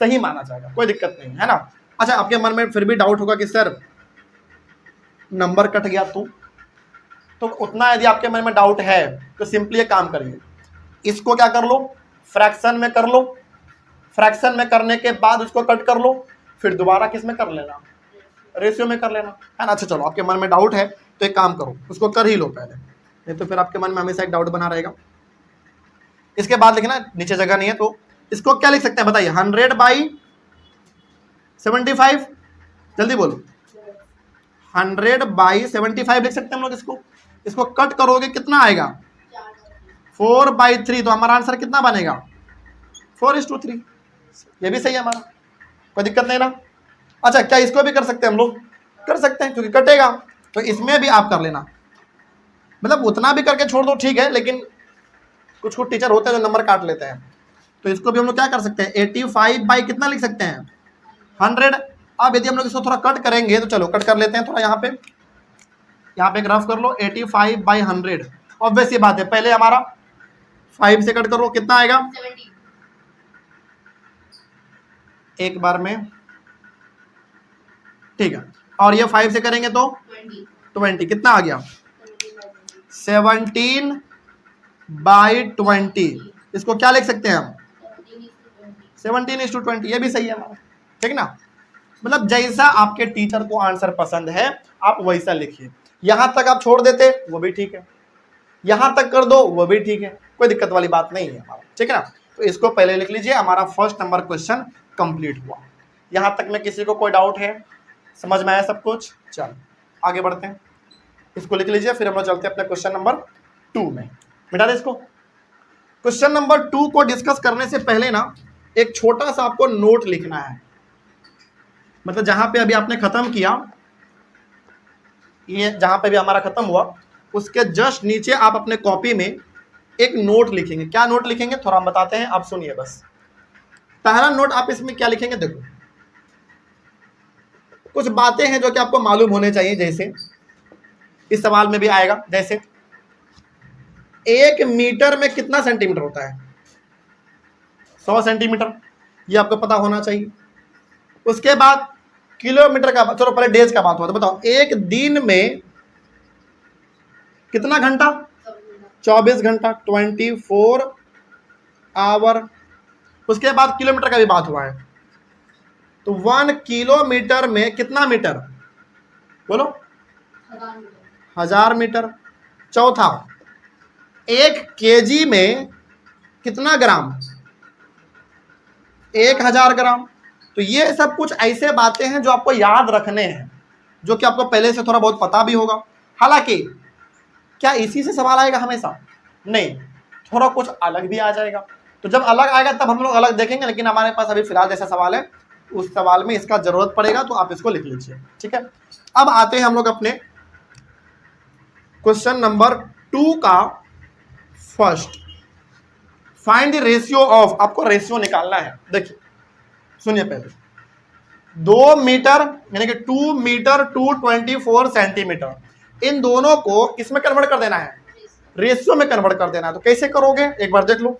सही माना जाएगा, कोई दिक्कत नहीं है ना। अच्छा, आपके मन में फिर भी डाउट होगा कि सर नंबर कट गया तो उतना यदि आपके मन में डाउट है तो सिंपली एक काम करिए, इसको क्या कर लो? फ्रैक्शन में कर लो, फ्रैक्शन में करने के बाद उसको कट कर लो, फिर दोबारा किस में कर लेना? रेशियो में कर लेना, है ना। अच्छा चलो, आपके मन में डाउट है तो एक काम करो, उसको कर ही लो पहले, नहीं तो फिर आपके मन में हमेशा एक डाउट बना रहेगा। इसके बाद लिखना, नीचे जगह नहीं है तो इसको क्या लिख सकते हैं बताइए? 100/75, जल्दी बोलो। 100/75 लिख सकते हैं हम लोग इसको। इसको कट करोगे कितना आएगा? 4/3, तो हमारा आंसर कितना बनेगा? 4:3। ये भी सही है हमारा, कोई दिक्कत नहीं ना। अच्छा, क्या इसको भी कर सकते हैं हम लोग? कर सकते हैं, क्योंकि कटेगा तो इसमें भी आप कर लेना, मतलब उतना भी करके छोड़ दो ठीक है, लेकिन कुछ टीचर होते हैं जो नंबर काट लेते हैं, तो इसको भी हम लोग क्या कर सकते हैं? 85 कितना लिख सकते हैं? 100। अब यदि हम लोग इसको थोड़ा कट करेंगे तो चलो कट कर लेते हैं थोड़ा, यहाँ पे एक रफ कर लो। 85/100, ऑब्वियस ये बात है, पहले हमारा 5 से कट करो, कितना आएगा? 70। एक बार में, ठीक है, और ये 5 से करेंगे तो 20, कितना आ गया? 17/20। इसको क्या लिख सकते हैं हम? 17:20, ये भी सही है हमारा, ठीक ना। मतलब जैसा आपके टीचर को आंसर पसंद है आप वैसा लिखिए। यहां तक आप छोड़ देते वो भी ठीक है, यहां तक कर दो वो भी ठीक है, कोई दिक्कत वाली बात नहीं है हमारा, ठीक है ना। तो इसको पहले लिख लीजिए, हमारा फर्स्ट नंबर क्वेश्चन कंप्लीट हुआ। यहां तक में किसी को कोई डाउट है? समझ में आया सब कुछ? चलो आगे बढ़ते हैं, इसको लिख लीजिए, फिर हम लोग चलते हैं अपने क्वेश्चन नंबर 2 में। मिटा दे इसको। क्वेश्चन नंबर 2 को डिस्कस करने से पहले ना एक छोटा सा आपको नोट लिखना है, मतलब जहां पे अभी आपने खत्म किया, ये जहां पे भी हमारा खत्म हुआ उसके जस्ट नीचे आप अपने कॉपी में एक नोट लिखेंगे। क्या नोट लिखेंगे थोड़ा हम बताते हैं, आप सुनिए बस। पहला नोट आप इसमें क्या लिखेंगे? देखो कुछ बातें हैं जो कि आपको मालूम होने चाहिए, जैसे इस सवाल में भी आएगा, जैसे 1 मीटर में कितना सेंटीमीटर होता है? 100 सेंटीमीटर, ये आपको पता होना चाहिए। उसके बाद किलोमीटर का, चलो पहले डेज का बात हुआ, तो बताओ एक दिन में कितना घंटा? 24 घंटा, 24 आवर। उसके बाद किलोमीटर का भी बात हुआ है, तो 1 किलोमीटर में कितना मीटर? बोलो, 1000 मीटर। चौथा, 1 केजी में कितना ग्राम? 1000 ग्राम। तो ये सब कुछ ऐसे बातें हैं जो आपको याद रखने हैं, जो कि आपको पहले से थोड़ा बहुत पता भी होगा। हालांकि क्या इसी से सवाल आएगा हमेशा? नहीं, थोड़ा कुछ अलग भी आ जाएगा। तो जब अलग आएगा तब हम लोग अलग देखेंगे, लेकिन हमारे पास अभी फिलहाल जैसा सवाल है उस सवाल में इसका जरूरत पड़ेगा, तो आप इसको लिख लीजिए, ठीक है। अब आते हैं हम लोग अपने क्वेश्चन नंबर 2 का first. Find the ratio of, आपको रेशियो निकालना है। देखिए सुनिए, पहले 2 मीटर यानी कि 2 मीटर टू 24 सेंटीमीटर, इन दोनों को किसमें कन्वर्ट कर देना है? रेशियो में कन्वर्ट कर देना है। तो कैसे करोगे एक बार देख लो।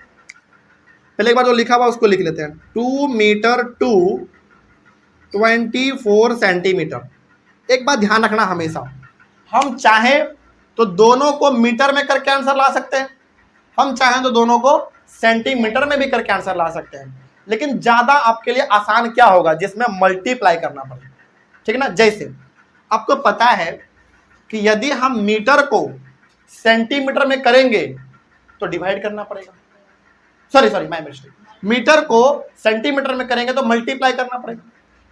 पहले एक बार जो लिखा हुआ उसको लिख लेते हैं, 2 मीटर टू 24 सेंटीमीटर। एक बात ध्यान रखना हमेशा, हम चाहें तो दोनों को मीटर में करके आंसर ला सकते हैं, हम चाहें तो दोनों को सेंटीमीटर में भी करके आंसर ला सकते हैं, लेकिन ज्यादा आपके लिए आसान क्या होगा? जिसमें मल्टीप्लाई करना पड़ेगा, ठीक ना। जैसे आपको पता है कि यदि हम मीटर को सेंटीमीटर में करेंगे तो डिवाइड करना पड़ेगा, सॉरी माय मिस्टेक, मीटर को सेंटीमीटर में करेंगे तो मल्टीप्लाई करना पड़ेगा,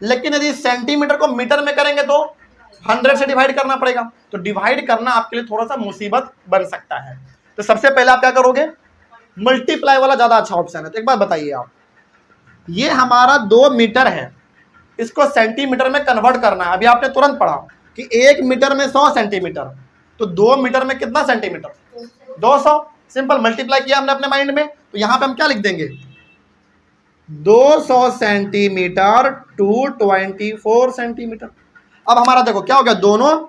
लेकिन यदि सेंटीमीटर को मीटर में करेंगे तो 100 से डिवाइड करना पड़ेगा। तो डिवाइड करना आपके लिए थोड़ा सा मुसीबत बन सकता है। तो सबसे पहले आप क्या करोगे? मल्टीप्लाई वाला ज्यादा अच्छा ऑप्शन है। तो एक बात बताइए आप, ये हमारा 2 मीटर है, इसको सेंटीमीटर में कन्वर्ट करना है। अभी आपने तुरंत पढ़ा कि 1 मीटर में 100 सेंटीमीटर, तो 2 मीटर में कितना सेंटीमीटर? 200। सिंपल मल्टीप्लाई किया हमने अपने माइंड में, तो यहां पे हम क्या लिख देंगे? 200 सेंटीमीटर टू 24 सेंटीमीटर। अब हमारा देखो क्या हो गया, दोनों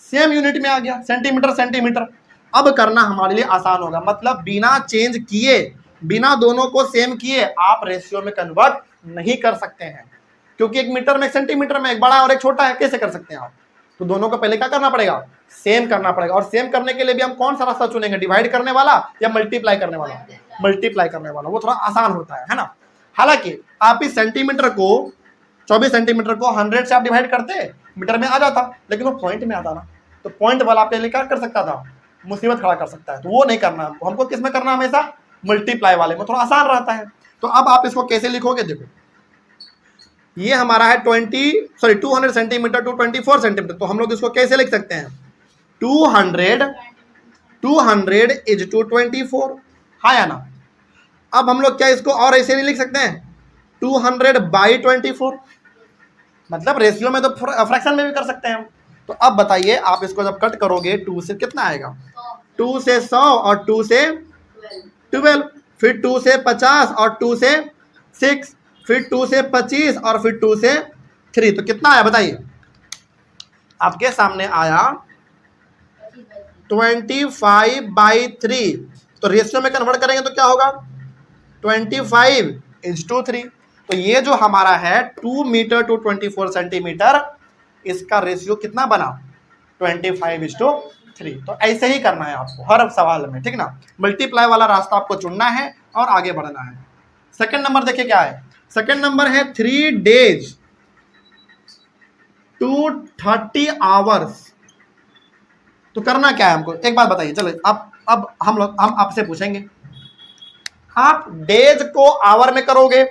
सेम यूनिट में आ गया, सेंटीमीटर सेंटीमीटर। अब करना हमारे लिए आसान होगा, मतलब बिना चेंज किए, बिना दोनों को सेम किए आप रेशियो में कन्वर्ट नहीं कर सकते हैं, क्योंकि एक मीटर में, एक सेंटीमीटर में, एक बड़ा है और एक छोटा है, कैसे कर सकते हैं आप? तो दोनों को पहले क्या करना पड़ेगा? सेम करना पड़ेगा। और सेम करने के लिए भी हम कौन सा रास्ता चुनेंगे? डिवाइड करने वाला या मल्टीप्लाई करने वाला? मल्टीप्लाई करने वाला, वो थोड़ा आसान होता है ना। हालांकि आप इस सेंटीमीटर को, 24 सेंटीमीटर को 100 से आप डिवाइड करते मीटर में आ जाता, लेकिन वो पॉइंट में आता ना, तो पॉइंट वाला आपके लिए क्या कर सकता था? मुसीबत खड़ा कर सकता है। तो वो नहीं करना हमको, किस में करना? हमेशा मल्टीप्लाई वाले में, थोड़ा आसान रहता है। तो अब आप इसको कैसे लिखोगे? देखो ये हमारा है 200 सेंटीमीटर टू 24 सेंटीमीटर, तो हम लोग इसको कैसे लिख सकते हैं? 200 इज टू 24, हाँ या ना? अब हम लोग क्या इसको और ऐसे नहीं लिख सकते हैं? 200 बाई 24, मतलब रेशियो में तो फ्रैक्शन में भी कर सकते हैं हम। तो अब बताइए आप इसको जब कट करोगे 2 से कितना आएगा? 2 से 100 और 2 से 12, फिर 2 से 50 और 2 से 6, फिर 2 से 25 और फिर 2 से 3, तो कितना आया बताइए? आपके सामने आया 25/3। तो रेशियो में कन्वर्ट करेंगे तो क्या होगा? 25:3। तो ये जो हमारा है 2 मीटर टू 24 सेंटीमीटर, इसका रेशियो कितना बना? 25:3। तो ऐसे ही करना है आपको हर सवाल में, ठीक ना। मल्टीप्लाई वाला रास्ता आपको चुनना है और आगे बढ़ना है। सेकंड नंबर देखिए क्या है। सेकंड नंबर है 3 days टू 30 hours। तो करना क्या है हमको? एक बात बताइए, चलो अब हम आपसे पूछेंगे, आप डेज को आवर में करोगे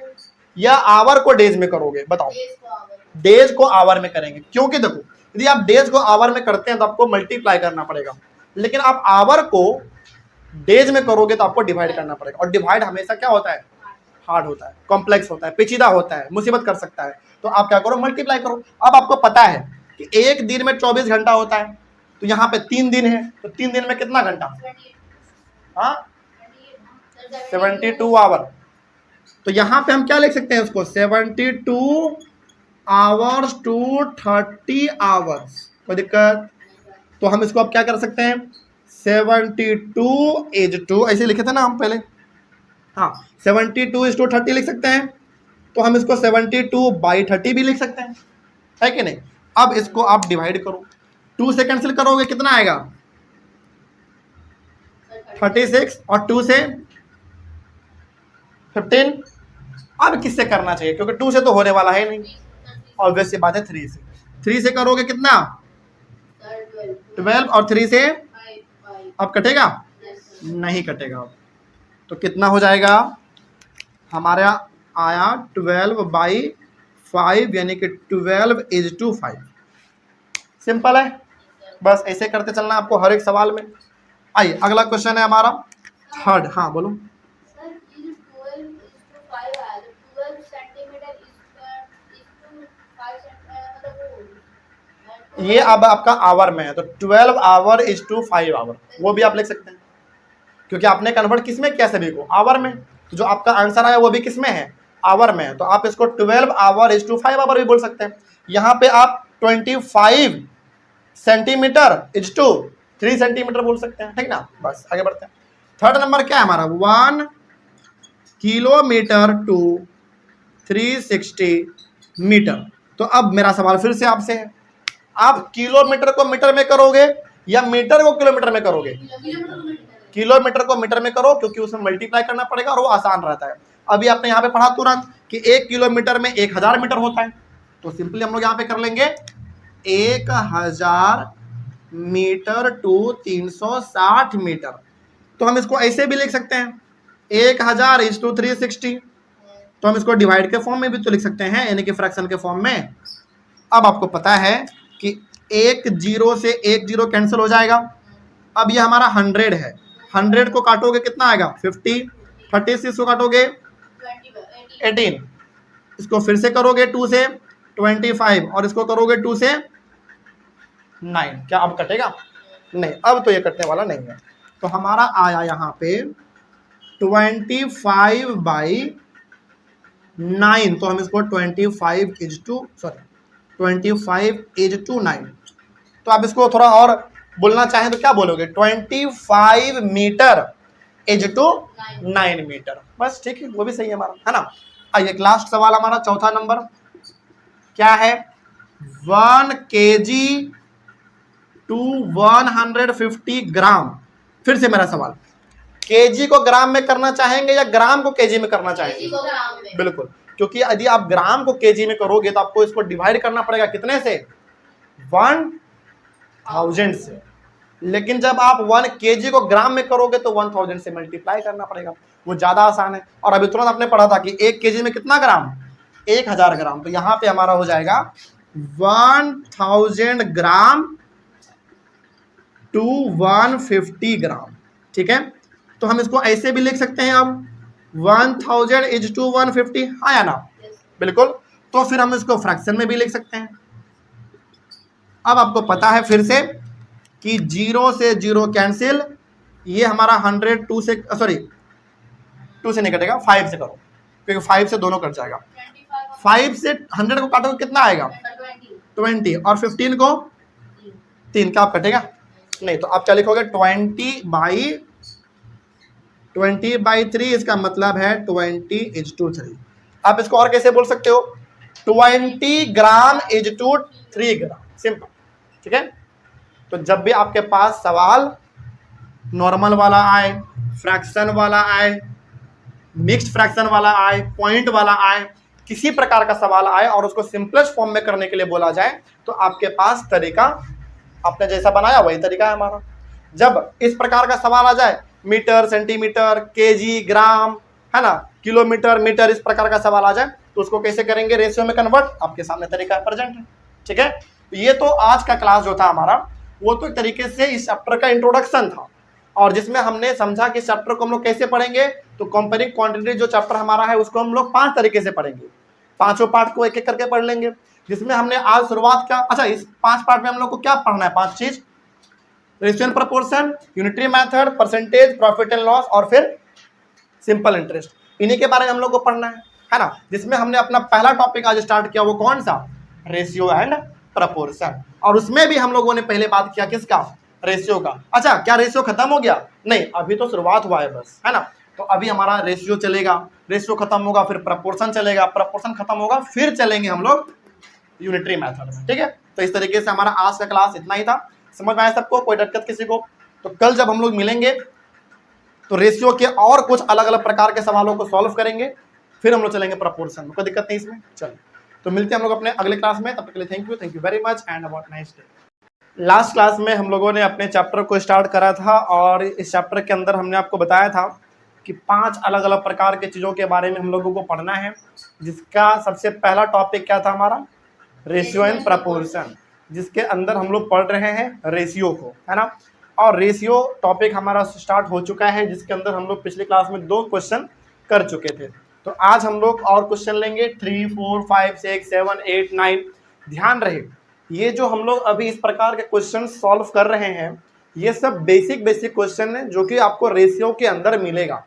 या आवर को डेज में करोगे? बताओ। डेज को आवर में करेंगे, क्योंकि देखो यदि आप डेज को आवर में करते हैं तो आपको मल्टीप्लाई करना पड़ेगा, लेकिन आप आवर को डेज में करोगे तो आपको डिवाइड करना पड़ेगा। और डिवाइड हमेशा क्या होता है? हार्ड होता है, कॉम्प्लेक्स होता है, पेचीदा होता है, मुसीबत कर सकता है। तो आप क्या करो? मल्टीप्लाई करो। अब आपको पता है कि एक दिन में 24 घंटा होता है, तो यहाँ पे 3 दिन है, तो 3 दिन में कितना घंटा? हाँ, 72 आवर। तो यहाँ पे हम क्या लिख सकते हैं उसको? 72 आवर्स टू 30 आवर्स। कोई दिक्कत? तो हम इसको अब क्या कर सकते हैं? 72 इज टू, ऐसे लिखे थे ना हम पहले, हाँ 72:30 लिख सकते हैं, तो हम इसको 72/30 भी लिख सकते हैं, है कि नहीं। अब इसको आप डिवाइड करो, 2 से कैंसिल करोगे कितना आएगा 36 और 2 से 15। अब किससे करना चाहिए, क्योंकि 2 से तो होने वाला है नहीं, ऑब्वियस सी बात है 3 से करोगे कितना 12 और 3 से अब कटेगा नहीं कटेगा। तो कितना हो जाएगा हमारा आया 12/5 यानी कि 12:5। सिंपल है, बस ऐसे करते चलना आपको हर एक सवाल में। आइए अगला क्वेश्चन है हमारा थर्ड। हाँ बोलो। ये अब आपका आवर में है, तो 12 आवर इज टू 5 आवर, वो भी आप लिख सकते हैं, क्योंकि आपने कन्वर्ट किस में किया सभी को आवर में, तो जो आपका आंसर आया वो भी किस में है आवर में है, तो आप इसको 12 आवर इज टू 5 आवर भी बोल सकते हैं। यहाँ पे आप 25 सेंटीमीटर इज टू 3 सेंटीमीटर बोल सकते हैं, ठीक ना। बस आगे बढ़ते हैं। थर्ड नंबर क्या है हमारा 1 किलोमीटर टू 360 मीटर। तो अब मेरा सवाल फिर से आपसे है, आप किलोमीटर को मीटर में करोगे या मीटर को किलोमीटर में करोगे। किलोमीटर को मीटर में करो, क्योंकि उसमें मल्टीप्लाई करना पड़ेगा और वो आसान रहता है। अभी आपने यहाँ पे पढ़ा तुरंत कि 1 किलोमीटर में 1000 मीटर होता है, तो सिंपली हम लोग यहाँ पे कर लेंगे 1000 मीटर टू 360 मीटर। तो हम इसको ऐसे भी लिख सकते हैं 1000 इज टू 360, तो हम इसको डिवाइड के फॉर्म में भी तो लिख सकते हैं, यानी कि फ्रैक्शन के फॉर्म में। अब आपको पता है कि 1 0 से 1 0 कैंसिल हो जाएगा। अब ये हमारा 100 है, 100 को काटोगे कितना आएगा 50, 36 को काटोगे 18, इसको फिर से करोगे 2 से 25 और इसको करोगे 2 से 9। क्या अब कटेगा नहीं, अब तो ये कटने वाला नहीं है। तो हमारा आया यहाँ पे 25/9, तो हम इसको 25 इज टू 9। तो आप इसको थोड़ा और बोलना चाहें तो क्या बोलोगे 25 मीटर इज टू 9 मीटर। बस ठीक है, वो भी सही है हमारा, है ना। आइए लास्ट सवाल हमारा चौथा नंबर क्या है 1 kg टू 150 ग्राम। फिर से मेरा सवाल, केजी को ग्राम में करना चाहेंगे या ग्राम को केजी में करना चाहेंगे। बिल्कुल, क्योंकि यदि आप ग्राम को केजी में करोगे तो आपको इसको डिवाइड करना पड़ेगा कितने से 1000 से, लेकिन जब आप 1 केजी को ग्राम में करोगे तो 1000 से मल्टीप्लाई करना पड़ेगा, वो ज्यादा आसान है। और अभी तुरंत आपने पढ़ा था कि 1 केजी में कितना ग्राम 1000 ग्राम, तो यहाँ पे हमारा हो जाएगा 1000 ग्राम टू 150 ग्राम। ठीक है, तो हम इसको ऐसे भी लिख सकते हैं अब 1000 इज टू 150, हाँ या ना। बिल्कुल, तो फिर हम इसको फ्रैक्शन में भी लिख सकते हैं। अब आपको पता है फिर से कि 0 से 0 कैंसिल, ये हमारा 100 2 से सॉरी 2 से नहीं कटेगा, 5 से करो, क्योंकि 5 से दोनों कट जाएगा। 5 से 100 को काटो कितना आएगा 20 और 15 को 3 का आप कटेगा नहीं, तो आप क्या लिखोगे 20/3, इसका मतलब है 20 इज टू 3। आप इसको और कैसे बोल सकते हो 20 gram is to 3 gram, simple. ठीक है, तो जब भी आपके पास सवाल नॉर्मल वाला आए, फ्रैक्शन वाला आए, मिक्स्ड फ्रैक्शन वाला आए, पॉइंट वाला आए, किसी प्रकार का सवाल आए और उसको सिंपलेस्ट फॉर्म में करने के लिए बोला जाए, तो आपके पास तरीका आपने जैसा बनाया वही तरीका है हमारा। जब इस प्रकार का सवाल आ जाए मीटर, सेंटीमीटर, केजी, ग्राम, है ना, किलोमीटर, मीटर, इस प्रकार का सवाल आ जाए तो उसको कैसे करेंगे रेशियो में कन्वर्ट, आपके सामने तरीका प्रेजेंट है। ठीक है, ये तो आज का क्लास जो था हमारा वो तो एक तरीके से इस चैप्टर का इंट्रोडक्शन था, और जिसमें हमने समझा कि इस चैप्टर को हम लोग कैसे पढ़ेंगे। तो कंपेयरिंग क्वांटिटी जो चैप्टर हमारा है उसको हम लोग 5 तरीके से पढ़ेंगे, 5 पार्ट को एक एक करके पढ़ लेंगे, जिसमें हमने आज शुरुआत किया। अच्छा, इस 5 पार्ट में हम लोग को क्या पढ़ना है 5 चीज, ratio and proportion, unitary method, percentage, profit and loss और फिर सिंपल इंटरेस्ट। इन्हीं के बारे में हम लोग को पढ़ना है ना। जिसमें हमने अपना पहला टॉपिक आज स्टार्ट किया वो कौन सा, रेशियो एंड प्रपोर्शन, और उसमें भी हम लोगों ने पहले बात किया किसका, रेशियो का। अच्छा, क्या रेशियो खत्म हो गया, नहीं, अभी तो शुरुआत हुआ है बस, है ना। तो अभी हमारा रेशियो चलेगा, रेशियो खत्म होगा फिर प्रपोर्शन चलेगा, प्रपोर्शन खत्म होगा फिर चलेंगे हम लोग यूनिटरी मेथड में। ठीक है, तो इस तरीके से हमारा आज का क्लास इतना ही था। समझ में आया सबको? कोई दिक्कत किसी को? तो कल जब हम लोग मिलेंगे तो रेशियो के और कुछ अलग अलग प्रकार के सवालों को सॉल्व करेंगे, फिर हम लोग चलेंगे प्रपोर्शन में। कोई दिक्कत नहीं इसमें। चलो, तो मिलते हैं हम लोग अपने अगले क्लास में। तब तक के लिए thank you very much and about nice day. Last class में हम लोगों ने अपने चैप्टर को स्टार्ट करा था और इस चैप्टर के अंदर हमने आपको बताया था कि 5 अलग अलग प्रकार के चीज़ों के बारे में हम लोगों को पढ़ना है, जिसका सबसे पहला टॉपिक क्या था हमारा? रेशियो एंड प्रपोर्शन, जिसके अंदर हम लोग पढ़ रहे हैं रेशियो को, है ना। और रेशियो टॉपिक हमारा स्टार्ट हो चुका है, जिसके अंदर हम लोग पिछली क्लास में 2 क्वेश्चन कर चुके थे। तो आज हम लोग और क्वेश्चन लेंगे 3, 4, 5, 6, 7, 8, 9। ध्यान रहे, ये जो हम लोग अभी इस प्रकार के क्वेश्चन सॉल्व कर रहे हैं, ये सब बेसिक क्वेश्चन है जो कि आपको रेशियो के अंदर मिलेगा।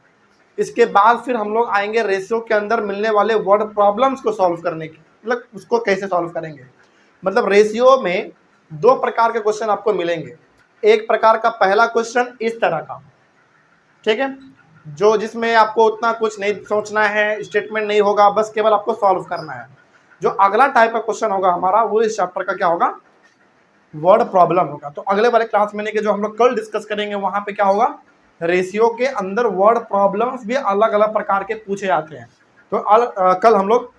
इसके बाद फिर हम लोग आएंगे रेशियो के अंदर मिलने वाले वर्ड प्रॉब्लम्स को सॉल्व करने की, मतलब उसको कैसे सॉल्व करेंगे। मतलब रेशियो में 2 प्रकार के क्वेश्चन आपको मिलेंगे। एक प्रकार का पहला क्वेश्चन इस तरह का, ठीक है, जो जिसमें आपको उतना कुछ नहीं सोचना है, स्टेटमेंट नहीं होगा, बस केवल आपको सॉल्व करना है। जो अगला टाइप का क्वेश्चन होगा हमारा, वो इस चैप्टर का क्या होगा? वर्ड प्रॉब्लम होगा। तो अगले वाले क्लास में जो हम लोग कल डिस्कस करेंगे, वहां पे क्या होगा? रेशियो के अंदर वर्ड प्रॉब्लम्स भी अलग अलग प्रकार के पूछे जाते हैं। तो कल हम लोग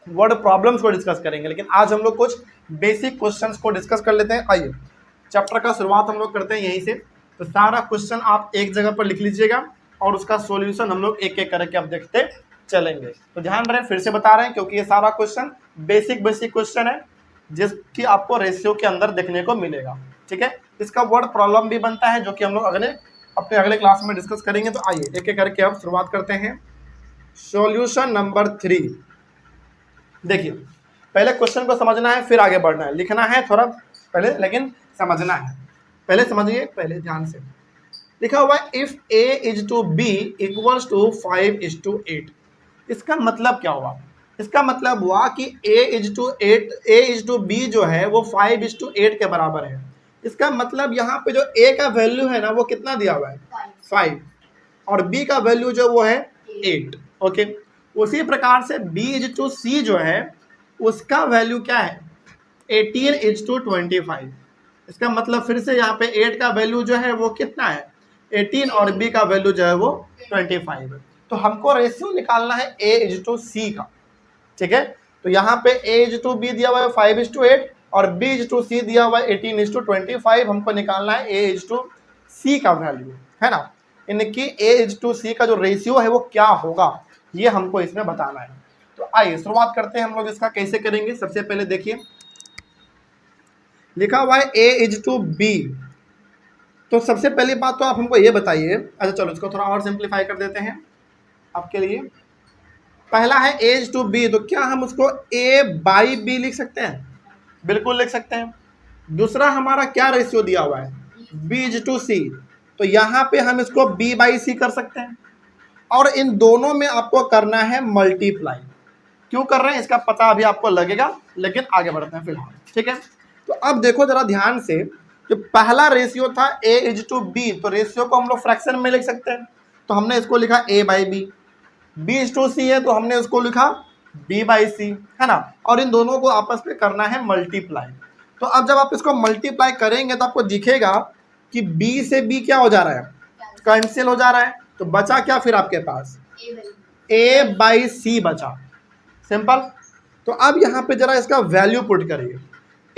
वर्ड प्रॉब्लम्स को डिस्कस करेंगे, लेकिन आज हम लोग कुछ बेसिक क्वेश्चंस को डिस्कस कर लेते हैं। आइए, चैप्टर का शुरुआत हम लोग करते हैं यहीं से। तो सारा क्वेश्चन आप एक जगह पर लिख लीजिएगा और उसका सॉल्यूशन हम लोग एक एक करके अब देखते चलेंगे। तो ध्यान रहे, फिर से बता रहे हैं, क्योंकि ये सारा क्वेश्चन बेसिक क्वेश्चन है जिसकी आपको रेशियो के अंदर देखने को मिलेगा। ठीक है, इसका वर्ड प्रॉब्लम भी बनता है, जो कि हम लोग अपने अगले क्लास में डिस्कस करेंगे। तो आइए एक एक करके अब शुरुआत करते हैं। Solution number 3। देखिए, पहले क्वेश्चन को समझना है, फिर आगे बढ़ना है। लिखना है थोड़ा पहले, लेकिन समझना है। पहले समझिए, पहले ध्यान से। लिखा हुआ है if a is to b equals to 5:8। इसका मतलब क्या हुआ? इसका मतलब हुआ कि a इज टू b जो है वो 5:8 के बराबर है। इसका मतलब यहाँ पे जो a का वैल्यू है ना, वो कितना दिया हुआ है? 5, और b का वैल्यू जो वो है 8। ओके, उसी प्रकार से b इज टू c जो है, उसका वैल्यू क्या है? 18:25। इसका मतलब फिर से यहाँ पे 8 का वैल्यू जो है वो कितना है? 18, और b का वैल्यू जो है वो 25 है। तो हमको रेशियो निकालना है a इज टू c का। ठीक है, तो यहाँ पे a इज टू b दिया हुआ है 5:8 और b इज टू c दिया हुआ है 18:25। हमको निकालना है a इज टू c का वैल्यू, है ना। इनकी a इज टू c का जो रेशियो है वो क्या होगा, ये हमको इसमें बताना है। तो आइए शुरुआत करते हैं हम लोग। इसका कैसे करेंगे? सबसे पहले देखिए, लिखा हुआ है a इज टू b। तो सबसे पहली बात तो आप हमको ये बताइए। अच्छा चलो, इसको थोड़ा और सिंप्लीफाई कर देते हैं आपके लिए। पहला है a इज टू b, तो क्या हम उसको a/b लिख सकते हैं? बिल्कुल लिख सकते हैं। दूसरा हमारा क्या रेशियो दिया हुआ है? b इज टू c, तो यहाँ पे हम इसको b/c कर सकते हैं। और इन दोनों में आपको करना है मल्टीप्लाई। क्यों कर रहे हैं इसका पता अभी आपको लगेगा, लेकिन आगे बढ़ते हैं फिलहाल। ठीक है, तो अब देखो जरा ध्यान से, जो पहला रेशियो था a इज टू b, तो रेशियो को हम लोग फ्रैक्शन में लिख सकते हैं। तो हमने इसको लिखा a/b। b is to c है तो हमने उसको लिखा b/c, है ना। और इन दोनों को आपस में करना है मल्टीप्लाई। तो अब जब आप इसको मल्टीप्लाई करेंगे तो आपको दिखेगा कि b से b क्या हो जा रहा है? कैंसिल हो जा रहा है। तो बचा क्या फिर आपके पास? a/c बचा। सिंपल। तो अब यहाँ पे जरा इसका वैल्यू पुट करिए।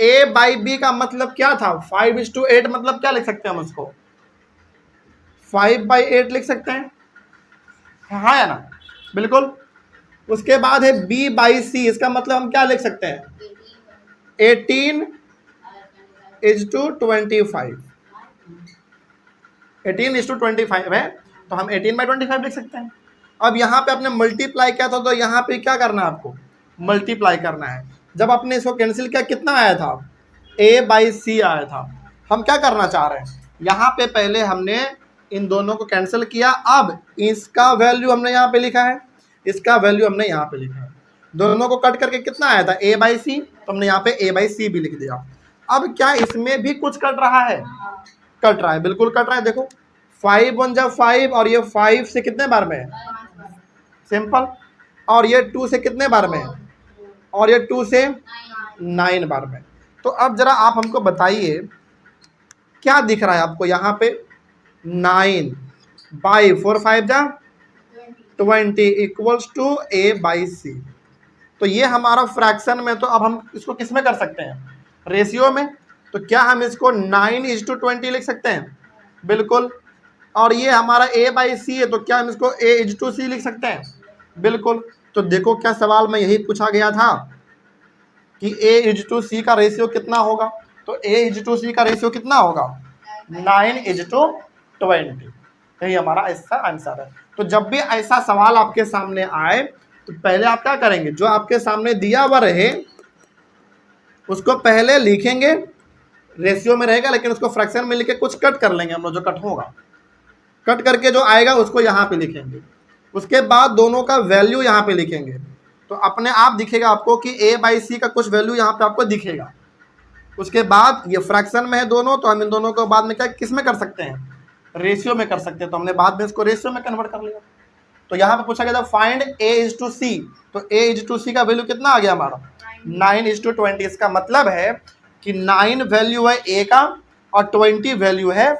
a/b का मतलब क्या था? 5:8, मतलब क्या लिख सकते हैं हम उसको? 5/8 लिख सकते हैं, हाँ या ना? बिल्कुल। उसके बाद है b/c, इसका मतलब हम क्या लिख सकते हैं? 18:25। 18:25 है, तो हम 18/25 लिख सकते हैं। अब यहाँ पे आपने मल्टीप्लाई किया था, तो यहाँ पे क्या करना है आपको? मल्टीप्लाई करना है। जब आपने इसको कैंसिल किया, कितना आया था? a/c आया था। हम क्या करना चाह रहे हैं? यहाँ पे पहले हमने इन दोनों को कैंसिल किया, अब इसका वैल्यू हमने यहाँ पे लिखा है, इसका वैल्यू हमने यहाँ पे लिखा है। दोनों को कट करके कितना आया था? a/c, तो हमने यहाँ पे a/c भी लिख दिया। अब क्या इसमें भी कुछ कट रहा है? कट रहा है, बिल्कुल कट रहा है। देखो 5 1 जा 5 और ये 5 से कितने बार में है, सिंपल। और ये 2 से कितने बार में है, और ये 2 से 9 बार में। तो अब जरा आप हमको बताइए क्या दिख रहा है आपको यहाँ पे, 9 बाई 4 5 जा 20 इक्वल्स टू a बाई सी। तो ये हमारा फ्रैक्शन में, तो अब हम इसको किस में कर सकते हैं, रेशियो में। तो क्या हम इसको 9:20 लिख सकते हैं, बिल्कुल। और ये हमारा a बाई सी है, तो क्या हम इसको a:c लिख सकते हैं, बिल्कुल। तो देखो क्या सवाल में यही पूछा गया था कि a:c का रेशियो कितना होगा। तो a:c का रेशियो कितना होगा, 9:20। यही हमारा ऐसा आंसर है। तो जब भी ऐसा सवाल आपके सामने आए तो पहले आप क्या करेंगे, जो आपके सामने दिया हुआ रहे उसको पहले लिखेंगे, रेशियो में रहेगा लेकिन उसको फ्रैक्शन में लिख के कुछ कट कर लेंगे हम लोग, जो कट होगा, कट करके जो आएगा उसको यहाँ पे लिखेंगे। उसके बाद दोनों का वैल्यू यहाँ पे लिखेंगे, तो अपने आप दिखेगा आपको कि a बाई सी का कुछ वैल्यू यहाँ पे आपको दिखेगा। उसके बाद ये फ्रैक्शन में है दोनों, तो हम इन दोनों को बाद में क्या किस में कर सकते हैं, रेशियो में कर सकते हैं। तो हमने बाद में इसको रेशियो में कन्वर्ट कर लिया। तो यहाँ पे पूछा गया था फाइंड a:c, तो a:c का वैल्यू कितना आ गया हमारा, 9:20। इसका मतलब है कि 9 वैल्यू है a का और 20 वैल्यू है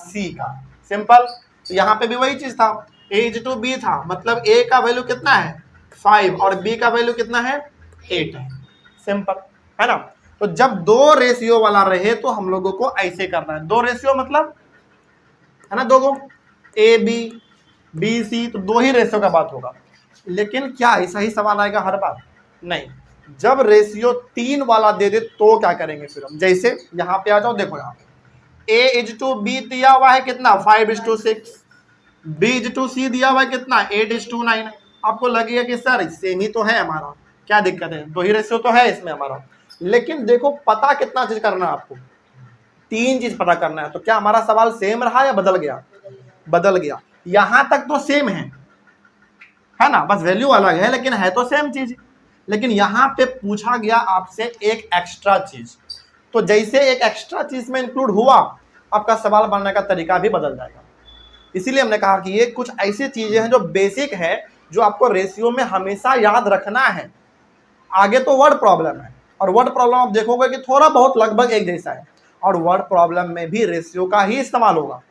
c का, सिंपल। तो यहाँ पे भी वही चीज था, a:b था, मतलब a का वैल्यू कितना है 5 और b का वैल्यू कितना है 8 है, सिंपल है ना। तो जब दो रेशियो वाला रहे तो हम लोगों को ऐसे करना है, दो रेशियो मतलब है ना, दो ए बी सी, तो दो ही रेशियो का बात होगा। लेकिन क्या ऐसा ही सवाल आएगा हर बार, नहीं। जब रेशियो 3 वाला दे दे तो क्या करेंगे फिर हम, जैसे यहाँ पे आ जाओ, देखो यहाँ पे a:b दिया हुआ है कितना 5:6, b:c दिया हुआ है कितना 8:9। आपको लगेगा कि सर सेम ही तो है हमारा, क्या दिक्कत है, दो ही रेशियो तो है इसमें हमारा। लेकिन देखो पता कितना चीज करना है आपको, 3 चीज पता करना है। तो क्या हमारा सवाल सेम रहा या बदल गया, बदल गया। यहां तक तो सेम है ना, बस वैल्यू अलग है लेकिन है तो सेम चीज। लेकिन यहां पे पूछा गया आपसे एक एक्स्ट्रा चीज, तो जैसे एक एक्स्ट्रा चीज में इंक्लूड हुआ आपका सवाल बनने का तरीका भी बदल जाएगा। इसीलिए हमने कहा कि ये कुछ ऐसी चीजें हैं जो बेसिक है, जो आपको रेशियो में हमेशा याद रखना है। आगे तो वर्ड प्रॉब्लम है, और वर्ड प्रॉब्लम आप देखोगे कि थोड़ा बहुत लगभग एक जैसा है, और वर्ड प्रॉब्लम में भी रेशियो का ही इस्तेमाल होगा।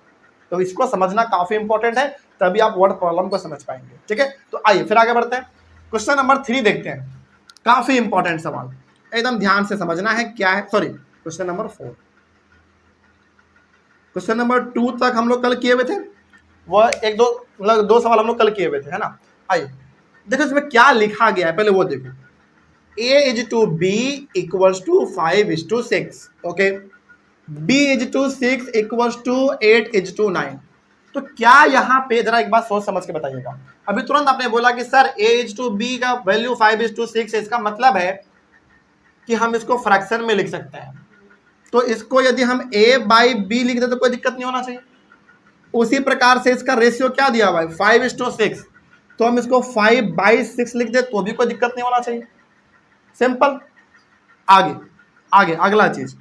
तो इसको समझना काफी इंपॉर्टेंट है, तभी आप वर्ड प्रॉब्लम को समझ पाएंगे, ठीक है। तो आइए फिर आगे बढ़ते हैं, क्वेश्चन नंबर 3 देखते हैं। काफी इंपॉर्टेंट सवाल, एकदम ध्यान से समझना है क्या है। Sorry, question number 4। Question number 2 तक हम लोग कल किए हुए थे, वह एक दो मतलब 2 सवाल हम लोग कल किए हुए थे, है ना। आइए देखो इसमें क्या लिखा गया है, पहले वो देखो। a:b equals to 5:6, okay. b:6 equals to 8:9। तो क्या यहाँ पे जरा एक बात सोच समझ के बताइएगा। अभी तुरंत आपने बोला कि सर a:b का वैल्यू 5:6 है, इसका मतलब है कि हम इसको फ्रैक्शन में लिख सकते हैं। तो इसको यदि हम a/b लिख दे तो कोई दिक्कत नहीं होना चाहिए। उसी प्रकार से इसका रेशियो क्या दिया हुआ है 5:6, तो हम इसको 5/6 लिख दे तो भी कोई दिक्कत नहीं होना चाहिए, सिंपल। आगे आगे अगला चीज,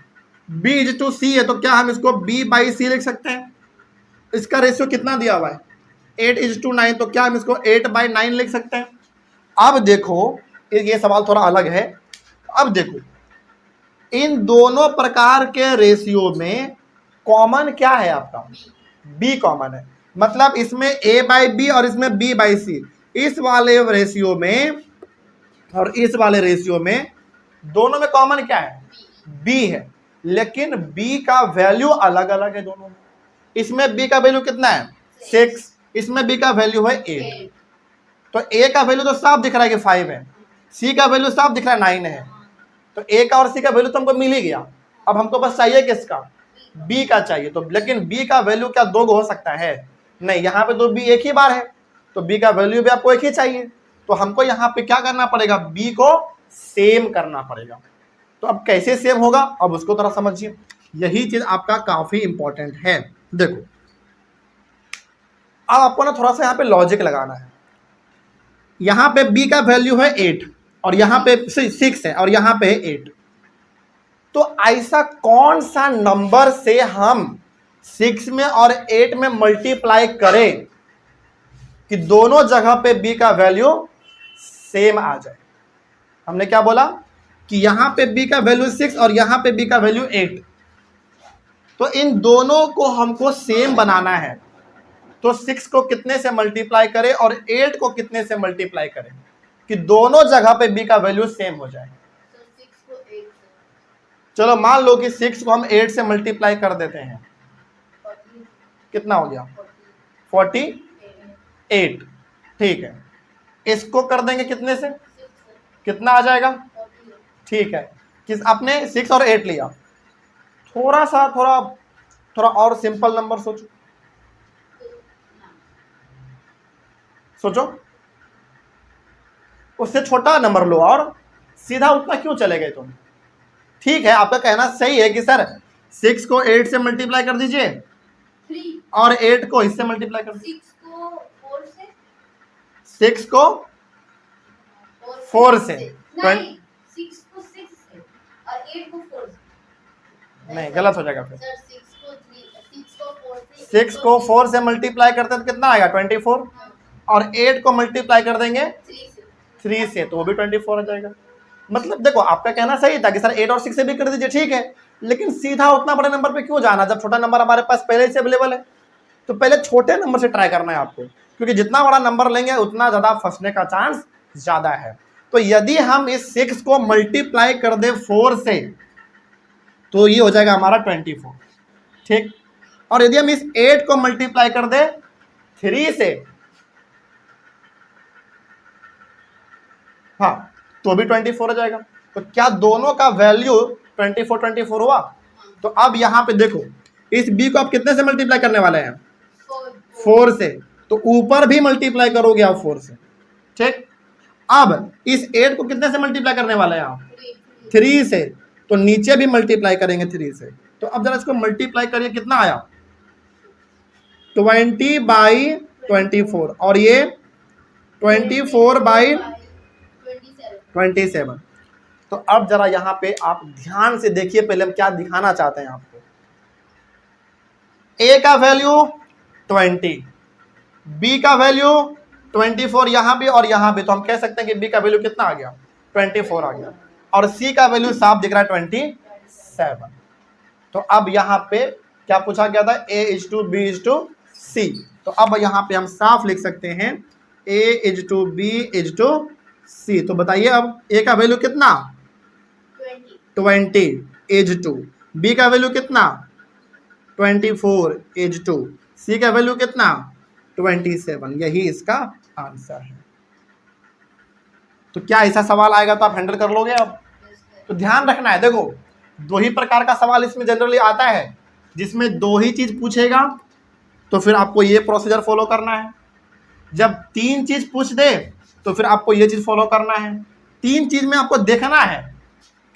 b:c है, तो क्या हम इसको b/c लिख सकते हैं। इसका रेशियो कितना दिया हुआ है 8:9, तो क्या हम इसको 8/9 लिख सकते हैं। अब देखो ये सवाल थोड़ा अलग है। अब देखो इन दोनों प्रकार के रेशियो में कॉमन क्या है आपका, b कॉमन है, मतलब इसमें a/b और इसमें b/c। इस वाले रेशियो में और इस वाले रेशियो में दोनों में कॉमन क्या है, b है। लेकिन b का वैल्यू अलग अलग है दोनों में। इसमें b का वैल्यू कितना है 6, इसमें b का वैल्यू है 8। तो a का वैल्यू तो साफ दिख रहा है कि 5 है, c का वैल्यू साफ दिख रहा है 9 है। तो a का और c का वैल्यू तो हमको मिल ही गया। अब हमको बस चाहिए किसका, b का चाहिए। तो लेकिन b का वैल्यू क्या 2 हो सकता है, नहीं, यहाँ पे तो b एक ही बार है, तो b का वैल्यू भी आपको एक ही चाहिए। तो हमको यहाँ पे क्या करना पड़ेगा, b को सेम करना पड़ेगा। तो अब कैसे सेम होगा, अब उसको थोड़ा समझिए, यही चीज आपका काफी इंपॉर्टेंट है। देखो अब आपको ना थोड़ा सा यहाँ पे लॉजिक लगाना है। यहाँ पे b का वैल्यू है 8 और यहाँ पे 6 है और यहाँ पे है 8। तो ऐसा कौन सा नंबर से हम 6 में और 8 में मल्टीप्लाई करें कि दोनों जगह पे b का वैल्यू सेम आ जाए। हमने क्या बोला कि यहां पे b का वैल्यू 6 और यहां पे b का वैल्यू 8, तो इन दोनों को हमको सेम बनाना है। तो 6 को कितने से मल्टीप्लाई करें और 8 को कितने से मल्टीप्लाई करें कि दोनों जगह पे b का वैल्यू सेम हो जाए। चलो मान लो कि 6 को हम 8 से मल्टीप्लाई कर देते हैं, कितना हो गया 48। ठीक है, इसको कर देंगे कितने से, कितना आ जाएगा, ठीक है। किस आपने 6 और 8 लिया, थोड़ा और सिंपल नंबर सोचो, उससे छोटा नंबर लो और सीधा उतना क्यों चले गए तुम। ठीक है, आपका कहना सही है कि सर 6 को 8 से मल्टीप्लाई कर दीजिए और 8 को इससे मल्टीप्लाई कर दीजिए। 6 को 4 से नहीं, 6 को 6 से और 8 को 4 से नहीं, गलत हो जाएगा फिर। 6 को 4 से मल्टीप्लाई करते हैं तो कितना आएगा 24, और 8 को मल्टीप्लाई कर देंगे 3 से तो वो भी 24 आ जाएगा। मतलब देखो आपका कहना सही था कि सर 8 और 6 से भी कर दीजिए, ठीक है, लेकिन सीधा उतना बड़े नंबर पे क्यों जाना जब छोटा नंबर हमारे पास पहले से अवेलेबल है। तो पहले छोटे नंबर से ट्राई करना है आपको, क्योंकि जितना बड़ा नंबर लेंगे उतना ज़्यादा फंसने का चांस ज़्यादा है। तो यदि हम इस 6 को मल्टीप्लाई कर दे 4 से तो ये हो जाएगा हमारा 24, ठीक। और यदि हम इस 8 को मल्टीप्लाई कर दे 3 से, हाँ, तो भी 24 हो जाएगा। तो क्या दोनों का वैल्यू 24 हुआ। तो अब यहां पे देखो इस b को आप कितने से मल्टीप्लाई करने वाले हैं 4 से, तो ऊपर भी मल्टीप्लाई करोगे आप 4 से, ठीक। अब इस 8 को कितने से मल्टीप्लाई करने वाले हैं आप 3 से, तो नीचे भी मल्टीप्लाई करेंगे 3 से। तो अब जरा इसको मल्टीप्लाई करिए, कितना आया 20/24 और ये 24/27। तो अब जरा यहां पे आप ध्यान से देखिए, पहले हम क्या दिखाना चाहते हैं आपको। a का वैल्यू 20, b का वैल्यू 24 यहां भी और यहां भी, तो हम कह सकते हैं कि b का वैल्यू कितना आ गया 24 आ गया, और c का वैल्यू साफ दिख रहा है 27। तो अब यहां पे क्या पूछा गया था, a:b:c। तो अब यहां पे हम साफ लिख सकते हैं a:b:c। तो बताइए अब a का वैल्यू कितना 20, b का वैल्यू कितना 24, c का वैल्यू कितना 27। यही इसका आंसर है। तो क्या ऐसा सवाल आएगा तो आप हैंडल कर लोगे अब। तो ध्यान रखना है, देखो 2 ही प्रकार का सवाल इसमें जनरली आता है, जिसमें 2 ही चीज पूछेगा तो फिर आपको ये प्रोसीजर फॉलो करना है। जब 3 चीज पूछ दे तो फिर आपको ये चीज फॉलो करना है। 3 चीज में आपको देखना है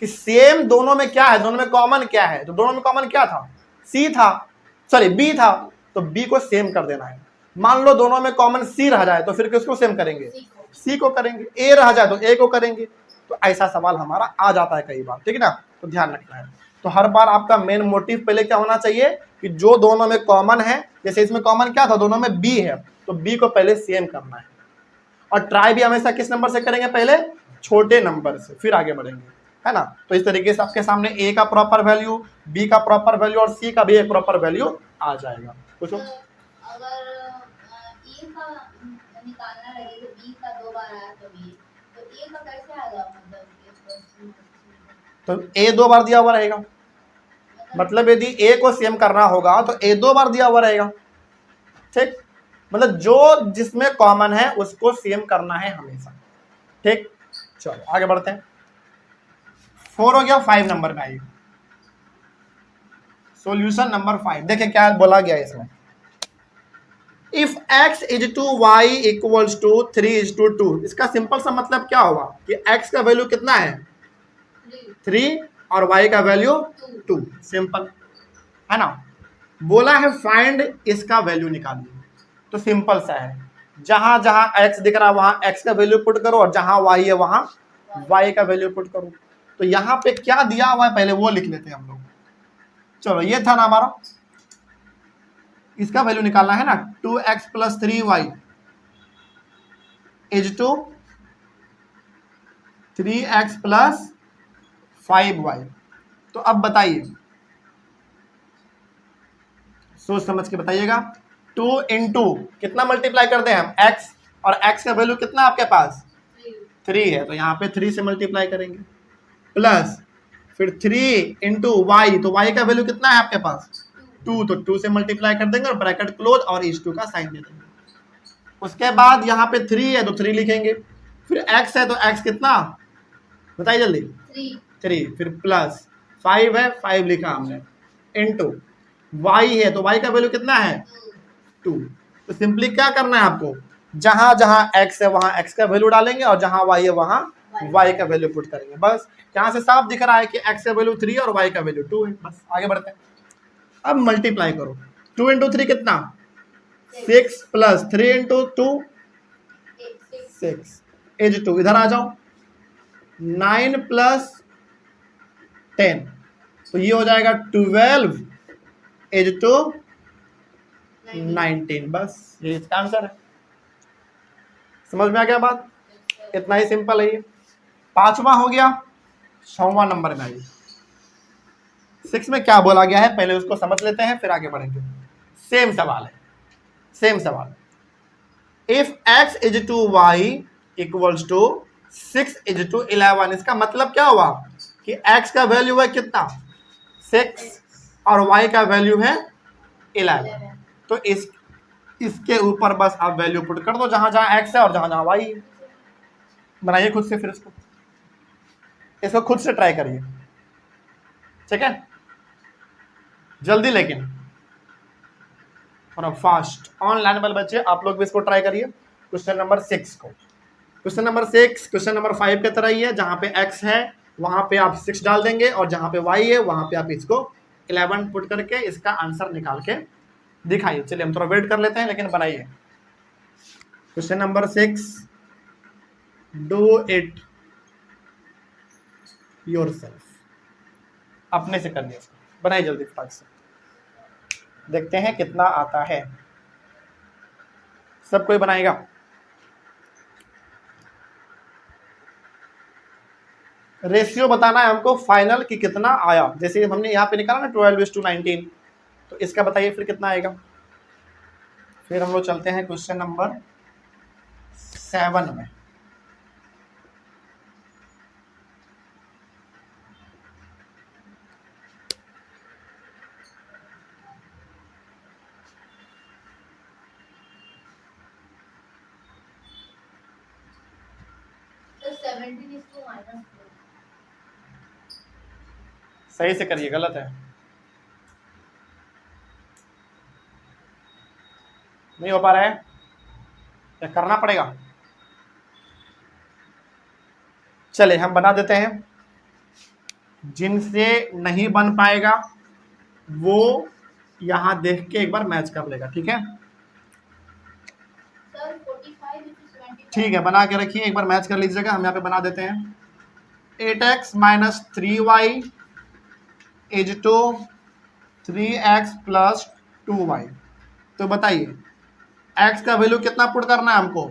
कि सेम दोनों में क्या है, दोनों में कॉमन क्या है। तो दोनों में कॉमन क्या था, बी था, तो बी को सेम कर देना है। मान लो दोनों में कॉमन सी रह जाए तो फिर किसको सेम करेंगे, सी को करेंगे। ए रह जाए तो ए को करेंगे। तो ऐसा सवाल हमारा आ जाता है कई बार, ठीक है ना। तो ध्यान रखना है। तो हर बार आपका मेन मोटिव पहले क्या होना चाहिए कि जो दोनों में कॉमन है, जैसे इसमें कॉमन क्या था, दोनों में बी है, तो बी को पहले सेम करना है। और ट्राई भी हमेशा किस नंबर से करेंगे, पहले छोटे नंबर से, फिर आगे बढ़ेंगे, है ना। तो इस तरीके से आपके सामने ए का प्रॉपर वैल्यू, बी का प्रॉपर वैल्यू और सी का भी एक प्रॉपर वैल्यू आ जाएगा। पूछो। अगर ए का निकालना रहे तो बी का 2 बार आया तो ए का कैसे आएगा, तो ए 2 बार दिया हुआ रहेगा, मतलब यदि ए को सेम करना होगा तो ए 2 बार दिया हुआ रहेगा, ठीक। मतलब जो जिसमें कॉमन है उसको सेम करना है हमेशा, ठीक। चलो आगे बढ़ते हैं। 4 हो गया, 5 नंबर में आइए। सॉल्यूशन नंबर 5 देखिए क्या बोला गया इसमें। If x is to y equals to 3:2, इसका सिंपल सा मतलब क्या होगा कि x का वैल्यू कितना है 3 और y का वैल्यू 2, सिंपल है ना। बोला है फाइंड इसका वैल्यू निकालिए, तो सिंपल सा है, जहां जहां x दिख रहा है वहां x का वैल्यू पुट करो और जहां y है वहां y का वैल्यू पुट करो। तो यहाँ पे क्या दिया हुआ है पहले वो लिख लेते हैं हम लोग। चलो ये था ना हमारा इसका वैल्यू निकालना है ना, 2x plus 3y is to 3x plus 5y। तो अब बताइए, सोच समझ के बताइएगा। 2 इंटू कितना मल्टीप्लाई कर दें हम, x, और x का वैल्यू कितना आपके पास 3 है, तो यहाँ पे 3 से मल्टीप्लाई करेंगे, प्लस फिर 3 इंटू वाई, तो y का वैल्यू कितना है आपके पास 2, तो 2 से मल्टीप्लाई कर देंगे और ब्रैकेट क्लोज और इस 2 का साइन दे देंगे। उसके बाद यहाँ पे 3 है तो 3 लिखेंगे, फिर x है तो x कितना बताइए जल्दी 3, फिर प्लस 5 है 5 लिखा हमने, इंटू y है तो y का वैल्यू कितना है 2। तो सिंपली क्या करना है आपको, जहां जहां x है वहां x का वैल्यू डालेंगे और जहां y है वहां y का वैल्यू पुट करेंगे। बस यहाँ से साफ दिख रहा है कि x का वैल्यू 3 और y का वैल्यू 2 है। बस आगे बढ़ते हैं। अब मल्टीप्लाई करो, 2 इंटू 3 कितना 6 प्लस 3 इंटू 2 6 इज 2, इधर आ जाओ 9 प्लस 10, तो ये हो जाएगा 12 इज टू 19। बस ये इसका आंसर है। समझ में आ गया बात, इतना ही सिंपल है ये। 5वां हो गया, 6वां नंबर में आइए। 6 में क्या बोला गया है पहले उसको समझ लेते हैं, फिर आगे बढ़ेंगे। सेम सवाल है, सेम सवाल। If x is to Y equals to 6 is to 11, इसका मतलब क्या हुआ कि x का वैल्यू है कितना 6 और y का वैल्यू है 11। तो इसके ऊपर बस आप वैल्यू पुट कर दो जहां जहां x है और जहां जहां y है। बनाइए खुद से, फिर इसको खुद से ट्राई करिए, ठीक है, जल्दी लेकिन थोड़ा फास्ट। ऑनलाइन वाले बच्चे आप लोग भी इसको ट्राई करिए। क्वेश्चन नंबर 6 को, क्वेश्चन नंबर 6 क्वेश्चन नंबर 5 की तरह ही है, जहां पे x है वहां पे आप 6 डाल देंगे और जहां पे y है वहां पे आप इसको 11 पुट करके इसका आंसर निकाल के दिखाइए। चलिए हम थोड़ा वेट कर लेते हैं, लेकिन बनाइए। Question number 6, do it yourself, अपने से करनी है इसको। बनाइए जल्दी फटाक से, देखते हैं कितना आता है। सब कोई बनाएगा? रेशियो बताना है हमको फाइनल कि कितना आया। जैसे हमने यहाँ पे निकाला ना 12:19, तो इसका बताइए फिर कितना आएगा। फिर हम लोग चलते हैं क्वेश्चन नंबर 7 में। सही से करिए, गलत है, नहीं हो पा रहा है, क्या करना पड़ेगा। चले हम बना देते हैं, जिनसे नहीं बन पाएगा वो यहां देख के एक बार मैच कर लेगा, ठीक है। ठीक है, बना के रखिए, एक बार मैच कर लीजिएगा। हम यहाँ पे बना देते हैं 8x minus 3y is to 3x plus 2y। तो बताइए x का वैल्यू कितना पुट करना है हमको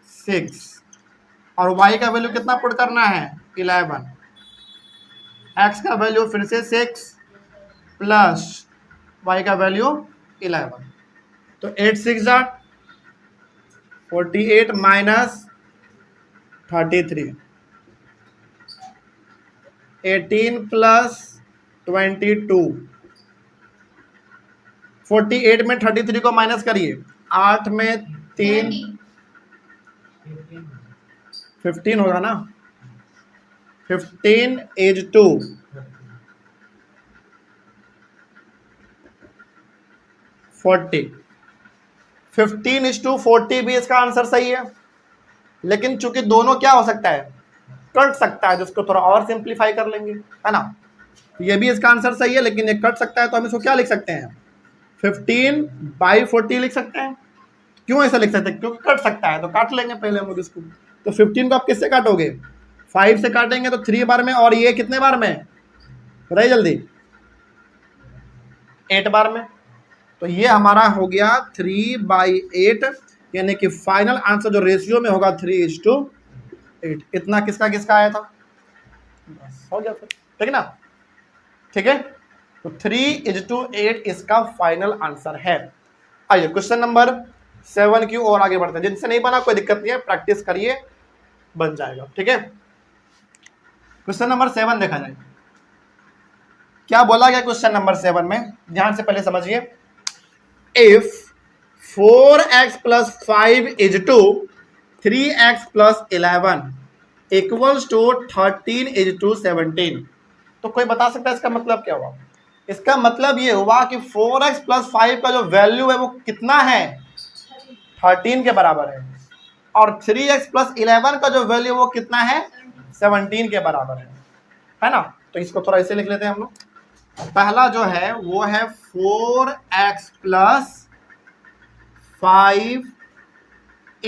6 और y का वैल्यू कितना पुट करना है 11। x का वैल्यू फिर से 6 प्लस y का वैल्यू 11। तो 8 6 48 माइनस 33, 18 प्लस 22। 48 में 33 को माइनस करिए, 8 में 3 15 होगा ना, 15 इज टू 40। 15 इज टू 40 भी इसका आंसर सही है, लेकिन चूंकि दोनों क्या हो सकता है कट सकता है, जिसको थोड़ा और सिंप्लीफाई कर लेंगे, है ना। ये भी इसका आंसर सही है, लेकिन ये कट सकता है, तो हम इसको क्या लिख सकते हैं 15/40 लिख सकते हैं। क्यों ऐसा लिख सकते हैं, क्योंकि कट सकता है, तो काट लेंगे पहले हम लोग इसको। तो 15 को आप किससे काटोगे 5 से काटेंगे, तो 3 बार में, और ये कितने बार में बताइए जल्दी 8 बार में। तो ये हमारा हो गया 3/8, यानी कि फाइनल आंसर जो रेशियो में होगा 3:8। इतना किसका किसका आया था, बस हो गया फिर, ठीक है ना। ठीक है, तो 3:8 इसका फाइनल आंसर है। आइए क्वेश्चन नंबर 7 की ओर आगे बढ़ते हैं। जिनसे नहीं बना कोई दिक्कत नहीं है, प्रैक्टिस करिए, बन जाएगा। ठीक है, क्वेश्चन नंबर 7 देखा जाए क्या बोला गया। क्वेश्चन नंबर 7 में ध्यान से पहले समझिए, इफ 4x + 5 = 3x + 11 = 13 = 17। तो कोई बता सकता है इसका मतलब क्या हुआ। इसका मतलब ये हुआ कि 4x + 5 का जो वैल्यू है वो कितना है, 13 के बराबर है, और 3x + 11 का जो वैल्यू वो कितना है, 17 के बराबर है ना। तो इसको थोड़ा ऐसे लिख लेते हैं हम लोग। पहला जो है वो है 4x + 5 =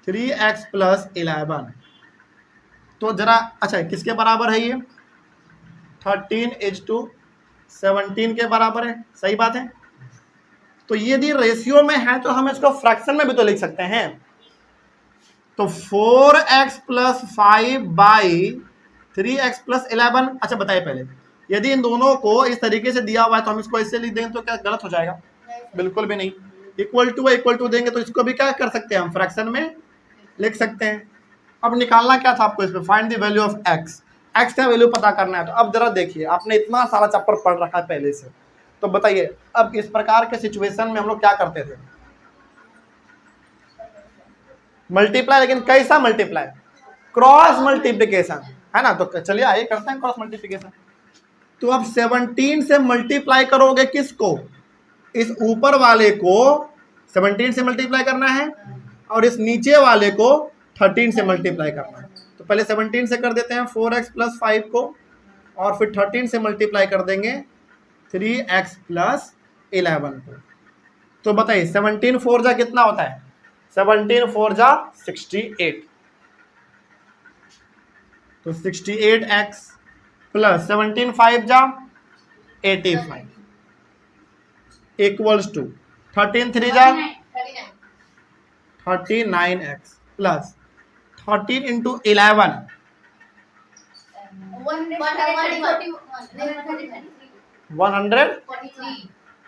3x + 11। तो जरा अच्छा किसके बराबर है ये, 13 = 17 के बराबर है, सही बात है। तो यदि रेशियो में है तो हम इसको फ्रैक्शन में भी तो लिख सकते हैं। तो 4x + 5 / 3x + 11। अच्छा बताइए पहले, यदि इन दोनों को इस तरीके से दिया हुआ है तो हम इसको ऐसे लिख देंगे तो क्या गलत हो जाएगा, बिल्कुल भी नहीं। इक्वल टू देंगे तो इसको भी क्या कर सकते हैं हम, फ्रैक्शन में लिख सकते हैं। अब निकालना क्या था आपको इसमें, find the value of x, x का वैल्यू पता करना है। तो अब जरा देखिए, आपने इतना सारा चैप्टर पढ़ रखा है पहले से, तो बताइए अब इस प्रकार के सिचुएशन में हम लोग क्या करते थे, मल्टीप्लाई, लेकिन कैसा मल्टीप्लाई, क्रॉस मल्टीप्लिकेशन, है ना। तो चलिए आइए करते हैं क्रॉस मल्टीप्लिकेशन। तो अब 17 से मल्टीप्लाई करोगे किसको, इस ऊपर वाले को 17 से मल्टीप्लाई करना है, और इस नीचे वाले को 13 से मल्टीप्लाई करना है। तो पहले 17 से कर देते हैं 4x + 5 को, और फिर 13 से मल्टीप्लाई कर देंगे 3x + 11 को। तो बताइए 17 4 जा कितना होता है, 17 4 जा 68। तो 68x + 17 5 जा 85 = 13 3 जा 39x + 13 × 11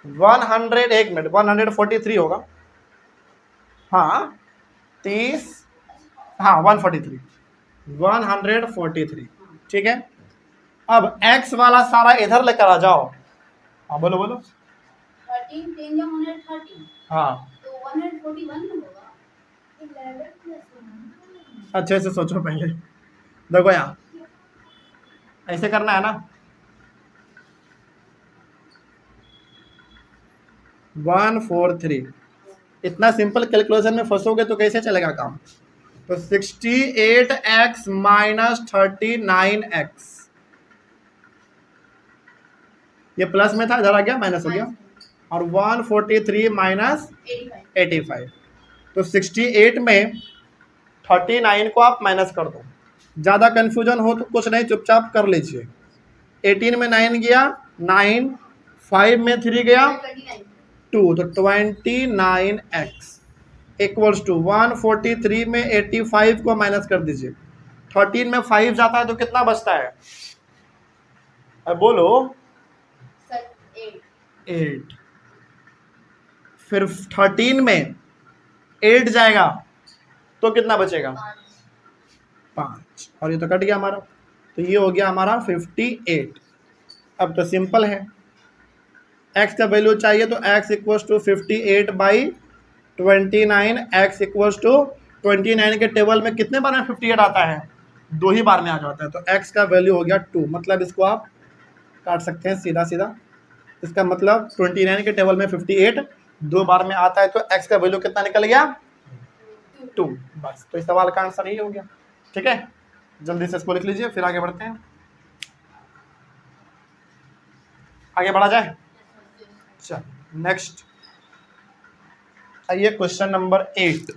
100, एक मिनट 143 होगा, हाँ 30, हाँ 143, ठीक है। अब x वाला सारा इधर लेकर आ जाओ, हाँ बोलो बोलो, 13 10 या 130, हाँ तो 141 होगा। 11 + 1 अच्छे से सोचो पहले, देखो यहाँ ऐसे करना है ना, 143। इतना सिंपल कैलकुलेशन में फंसोगे तो कैसे चलेगा काम। तो 68x - 39x, ये प्लस में था, इधर आ गया माइनस हो गया, और 143 - 85। तो 68 में 39 को आप माइनस कर दो, ज़्यादा कन्फ्यूजन हो तो कुछ नहीं, चुपचाप कर लीजिए। 18 में 9 गया 9, 5 में 3 गया 2, तो 29x = 143 में 85 को माइनस कर दीजिए, 13 में 5 जाता है तो कितना बचता है, अब बोलो 8। फिर 13 में 8 जाएगा तो कितना बचेगा, 5, और ये तो कट गया हमारा, तो ये हो गया हमारा 58। अब तो सिंपल है, x का वैल्यू चाहिए तो x = 58/29, x = 29 के टेबल में कितने बार में 58 आता है, 2 ही बार में आ जाता है। तो x का वैल्यू हो गया 2, मतलब इसको आप काट सकते हैं सीधा सीधा। इसका मतलब 29 के टेबल में 58 2 बार में आता है, तो x का वैल्यू कितना निकल गया, 2। बस, तो इस सवाल का आंसर यही हो गया। ठीक है, जल्दी से इसको लिख लीजिए, फिर आगे बढ़ते हैं, आगे बढ़ा जाए। चल नेक्स्ट आइए, क्वेश्चन नंबर 8।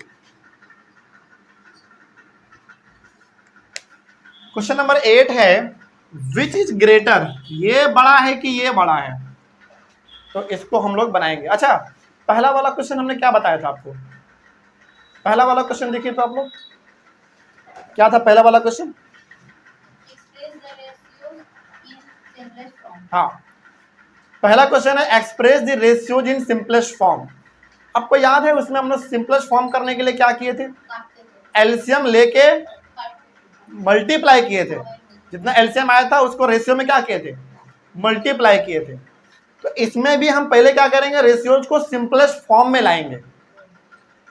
क्वेश्चन नंबर 8 है, विच इज ग्रेटर, ये बड़ा है कि ये बड़ा है। तो इसको हम लोग बनाएंगे। अच्छा, पहला वाला क्वेश्चन हमने क्या बताया था आपको? पहला वाला क्वेश्चन देखिए तो आप लोग, क्या था पहला वाला question? Express the ratio in simplest form. हाँ, पहला क्वेश्चन है express the ratios in simplest form. आपको याद है उसमें हमने सिंपलेस्ट फॉर्म करने के लिए क्या किए थे? काटते थे, एलसीएम लेके काटते मल्टीप्लाई किए थे। थे। जितना एलसीएम आया था उसको रेशियो में क्या किए थे? मल्टीप्लाई किए थे। तो इसमें भी हम पहले क्या करेंगे? रेशियोज को सिंपलेस्ट फॉर्म में लाएंगे,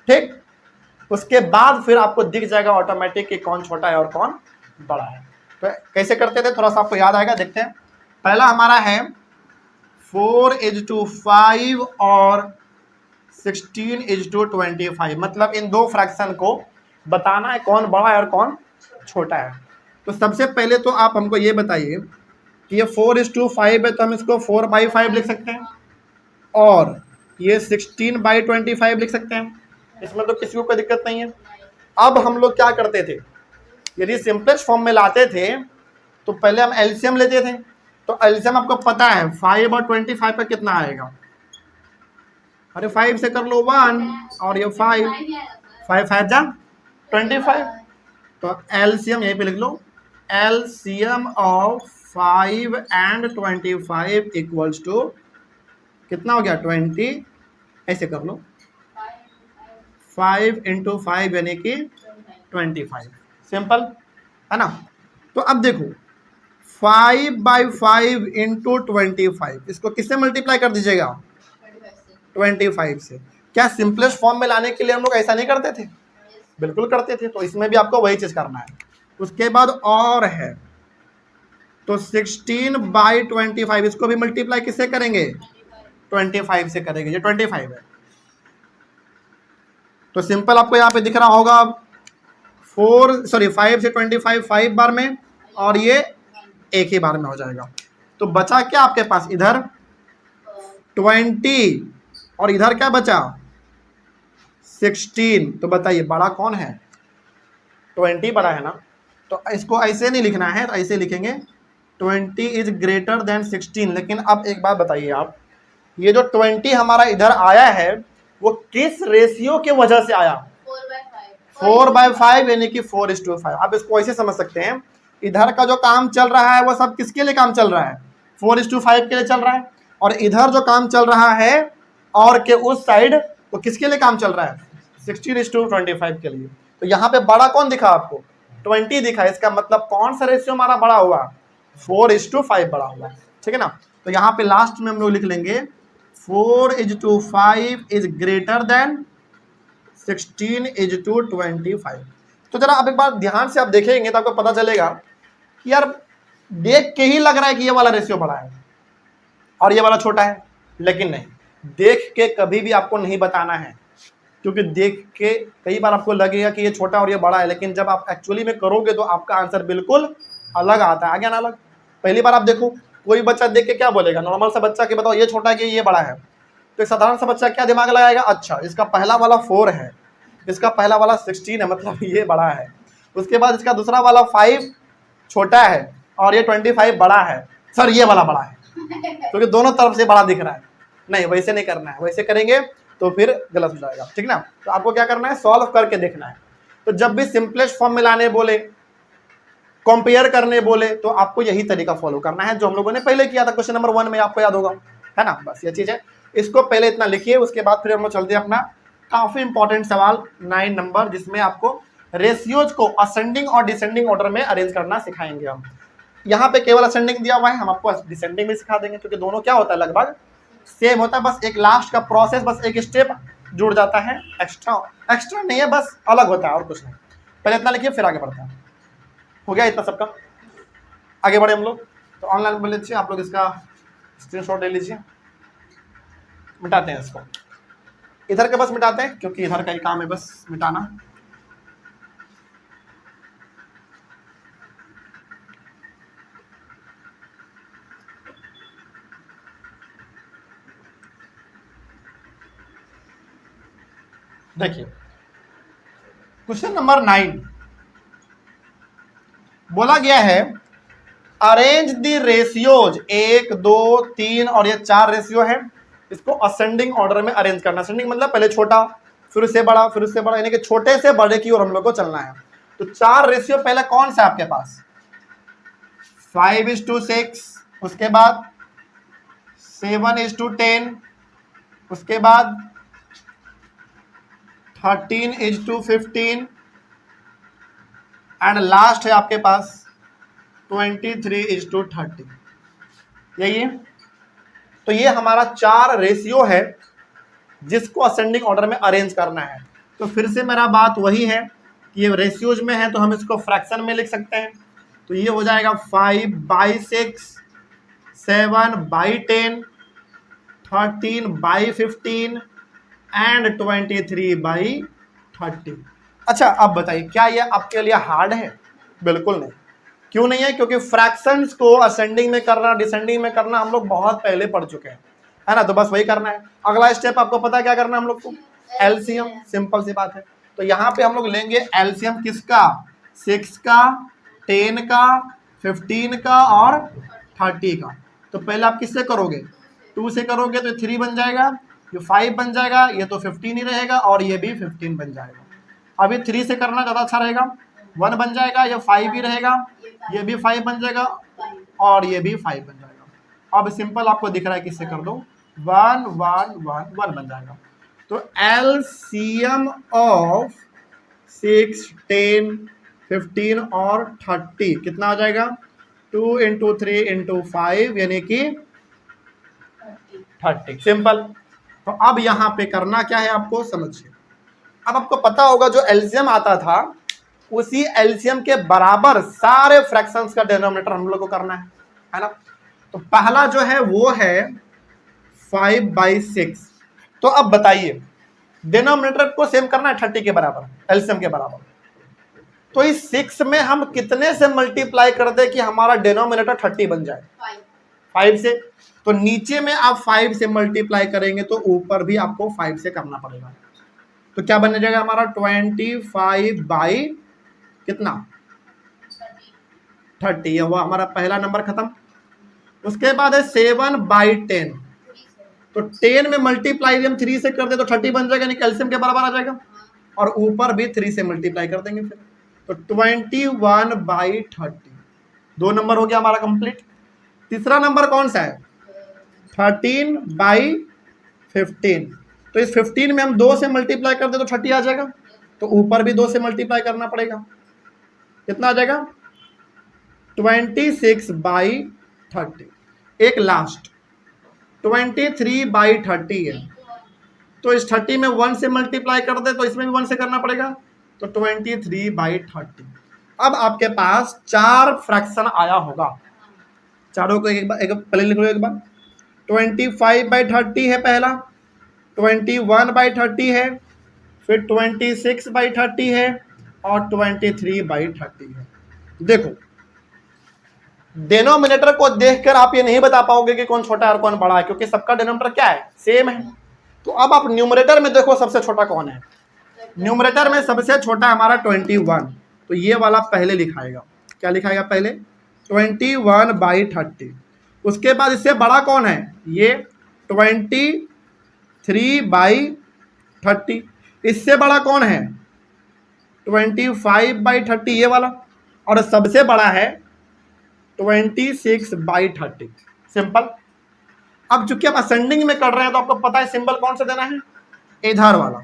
ठीक। उसके बाद फिर आपको दिख जाएगा ऑटोमेटिक कि कौन छोटा है और कौन बड़ा है। तो कैसे करते थे थोड़ा सा आपको याद आएगा, देखते हैं। पहला हमारा है 4:5 और 16:25, मतलब इन दो फ्रैक्शन को बताना है कौन बड़ा है और कौन छोटा है। तो सबसे पहले तो आप हमको ये बताइए कि ये 4:5 है, तो हम इसको 4/5 लिख सकते हैं, और ये 16/25 लिख सकते हैं। इसमें तो किसी को कोई दिक्कत नहीं है। अब हम लोग क्या करते थे, यदि सिंपलेस्ट फॉर्म में लाते थे तो पहले हम एलसीएम लेते थे। तो एलसीएम आपको पता है 5 और 25 पर कितना आएगा? अरे 5 से कर लो 1 और ये 5, 5 5 जा 25। तो एलसीएम यहीं पे लिख लो, LCM of 5 and 25 equals to कितना हो गया? 20। ऐसे कर लो, 5 × 5 यानी कि 25। सिंपल है ना। तो अब देखो 5/5 × 25, इसको किससे मल्टीप्लाई कर दीजिएगा? 25 से। क्या सिंपलेस्ट फॉर्म में लाने के लिए हम लोग ऐसा नहीं करते थे? बिल्कुल करते थे। तो इसमें भी आपको वही चीज करना है। उसके बाद और है, तो 16/25, इसको भी मल्टीप्लाई किससे करेंगे? 25 से करेंगे। ये 25 है। तो सिंपल आपको यहाँ पे दिख रहा होगा 5 से 25 5 बार में, और ये एक ही बार में हो जाएगा। तो बचा क्या आपके पास? इधर 20 और इधर क्या बचा? 16। तो बताइए बड़ा कौन है? 20 बड़ा है ना। तो इसको ऐसे नहीं लिखना है, तो ऐसे लिखेंगे 20 इज ग्रेटर देन 16। लेकिन अब एक बात बताइए आप, ये जो 20 हमारा इधर आया है वो किस रेशियो के वजह से आया? 4/5 यानी कि 4:5। आप इसको ऐसे समझ सकते हैं, इधर का जो काम चल रहा है वो सब किसके लिए काम चल रहा है? 4:5 के लिए चल रहा है। और इधर जो काम चल रहा है और के उस साइड, वो किसके लिए काम चल रहा है? 16:25 के लिए। तो यहाँ पे बड़ा कौन दिखा आपको? 20 दिखा। इसका मतलब कौन सा रेशियो हमारा बड़ा हुआ? 4:5 बड़ा हुआ, ठीक है ना। तो यहाँ पे लास्ट में हम लोग लिख लेंगे 4:5 इज ग्रेटर देन 16:25। तो जरा आप एक बार ध्यान से आप देखेंगे तो आपको पता चलेगा कि यार देख के ही लग रहा है कि ये वाला रेशियो बड़ा है और ये वाला छोटा है, लेकिन नहीं, देख के कभी भी आपको नहीं बताना है। क्योंकि देख के कई बार आपको लगेगा कि ये छोटा और ये बड़ा है, लेकिन जब आप एक्चुअली में करोगे तो आपका आंसर बिल्कुल अलग आता है। आगे ना अलग। पहली बार आप देखो, कोई बच्चा देख के क्या बोलेगा? नॉर्मल सा बच्चा कि बताओ ये छोटा है कि ये बड़ा है, तो एक साधारण सा बच्चा क्या दिमाग लगाएगा? अच्छा इसका पहला वाला 4 है, इसका पहला वाला 16 है, मतलब ये बड़ा है। उसके बाद इसका दूसरा वाला 5 छोटा है और ये 25 बड़ा है, सर ये वाला बड़ा है, क्योंकि दोनों तरफ से बड़ा दिख रहा है। नहीं, वैसे नहीं करना है। वैसे करेंगे तो फिर गलत हो जाएगा, ठीक ना। तो आपको क्या करना है? सॉल्व करके देखना है। तो जब भी सिंपलेस्ट फॉर्म में लाने बोले, कंपेयर करने बोले, तो आपको यही तरीका फॉलो करना है जो हम लोगों ने पहले किया था क्वेश्चन नंबर 1 में, आपको याद होगा, है ना। बस ये चीज है। इसको पहले इतना लिखिए, उसके बाद फिर हम लोग चलते हैं अपना काफी इंपॉर्टेंट सवाल 9 नंबर, जिसमें आपको रेशियोज को असेंडिंग और डिसेंडिंग ऑर्डर में अरेंज करना सिखाएंगे हम। यहाँ पे केवल असेंडिंग दिया हुआ है, हम आपको डिसेंडिंग भी सिखा देंगे, क्योंकि दोनों क्या होता है? लगभग सेम होता है। बस एक लास्ट का प्रोसेस, बस एक स्टेप जुड़ जाता है, एक्स्ट्रा नहीं है, बस अलग होता है और कुछ नहीं। पहले इतना लिखिए फिर आगे बढ़ते हैं। हो गया इतना सबका? आगे बढ़े हम लोग। तो ऑनलाइन बोल लीजिए आप लोग, इसका स्क्रीनशॉट ले लीजिए। मिटाते हैं इसको, इधर के बस मिटाते हैं, क्योंकि इधर का ही काम है बस मिटाना। देखिए क्वेश्चन नंबर 9 बोला गया है अरेंज द रेशियोज, 1 2 3 और ये 4 रेशियो है, इसको असेंडिंग ऑर्डर में अरेंज करना। असेंडिंग मतलब पहले छोटा, फिर उससे बड़ा, फिर उससे बड़ा, यानी कि छोटे से बड़े की ओर हम लोग को चलना है। तो 4 रेशियो पहले कौन सा आपके पास? 5:6, उसके बाद 7:10, उसके बाद 13:15 एंड लास्ट है आपके पास 23:30। यही है। तो ये हमारा 4 रेशियो है जिसको असेंडिंग ऑर्डर में अरेंज करना है। तो फिर से मेरा बात वही है कि ये रेशियोज में है तो हम इसको फ्रैक्शन में लिख सकते हैं। तो ये हो जाएगा 5/6, 7/10, 13/15 एंड 23/30। अच्छा, अब बताइए क्या ये आपके लिए हार्ड है? बिल्कुल नहीं। क्यों नहीं है? क्योंकि फ्रैक्शंस को असेंडिंग में करना, डिसेंडिंग में करना हम लोग बहुत पहले पढ़ चुके हैं, है ना। तो बस वही करना है। अगला स्टेप आपको पता है क्या करना है हम लोग को? एलसीएम। सिंपल सी बात है। तो यहाँ पे हम लोग लेंगे एलसीएम किसका? 6 का, 10 का, 15 का और 30 का। तो पहले आप किससे करोगे? 2 से करोगे तो 3 बन जाएगा, ये 5 बन जाएगा, ये तो 15 ही रहेगा और ये भी 15 बन जाएगा। अभी 3 से करना ज़्यादा अच्छा रहेगा, 1 बन जाएगा, ये 5 भी रहेगा, ये भी 5 बन जाएगा और ये भी 5 बन जाएगा। अब सिंपल आपको दिख रहा है किससे कर दो? 1 1 1 1 बन जाएगा। तो एलसीएम ऑफ 6, 10, 15 और 30 कितना आ जाएगा? 2 × 3 × 5 यानी कि 30। सिंपल। तो अब यहाँ पे करना क्या है आपको समझिए। अब आपको पता होगा जो एलसीएम आता था उसी एलसीएम के बराबर सारे फ्रैक्शंस का डिनोमिनेटर हम लोग को करना है ना। तो पहला जो है वो है 5/6। तो अब बताइए डिनोमिनेटर को सेम करना है 30 के बराबर, एलसीएम के बराबर। तो इस 6 में हम कितने से मल्टीप्लाई कर दे कि हमारा डिनोमिनेटर 30 बन जाए? 5 से। तो नीचे में आप 5 से मल्टीप्लाई करेंगे तो ऊपर भी आपको 5 से करना पड़ेगा। तो क्या बन जाएगा हमारा? 25 कितना? 30। ये हुआ हमारा पहला नंबर खत्म। उसके बाद है 7/10। तो 10 में मल्टीप्लाई हम 3 से कर दे तो 30 बन जाएगा, यानी कैल्शियम के बराबर आ जाएगा। और ऊपर भी 3 से मल्टीप्लाई कर देंगे फिर तो 21/30। 2 नंबर हो गया हमारा कंप्लीट। तीसरा नंबर कौन सा है? 13/15। तो इस 15 में हम 2 से मल्टीप्लाई कर दे तो 30 आ जाएगा। तो ऊपर भी 2 से मल्टीप्लाई करना पड़ेगा। कितना आ जाएगा? 26/30। एक लास्ट 23/30 है। तो इस 30 में 1 से मल्टीप्लाई कर दे तो इसमें भी 1 से करना पड़ेगा। तो 23/30। अब आपके पास 4 फ्रैक्शन आया होगा। चारों को एक पहले लिख लो एक बार। 25/30 है पहला, 21/30 है, फिर 26/30 है और 23/30 है। देखो डिनोमिनेटर को देखकर आप ये नहीं बता पाओगे कि कौन छोटा है और कौन बड़ा है, क्योंकि सबका डिनोमिनेटर क्या है? सेम है। तो अब आप न्यूमरेटर में देखो सबसे छोटा कौन है। न्यूमरेटर में सबसे छोटा हमारा 21। तो ये वाला पहले लिखाएगा। क्या लिखाएगा पहले? 21/30। उसके बाद इससे बड़ा कौन है? ये 23/30। इससे बड़ा कौन है? 25/30, ये वाला। और सबसे बड़ा है 26/30। सिंपल। अब चूंकि आप असेंडिंग में कर रहे हैं तो आपको पता है सिंबल कौन सा देना है? इधर वाला।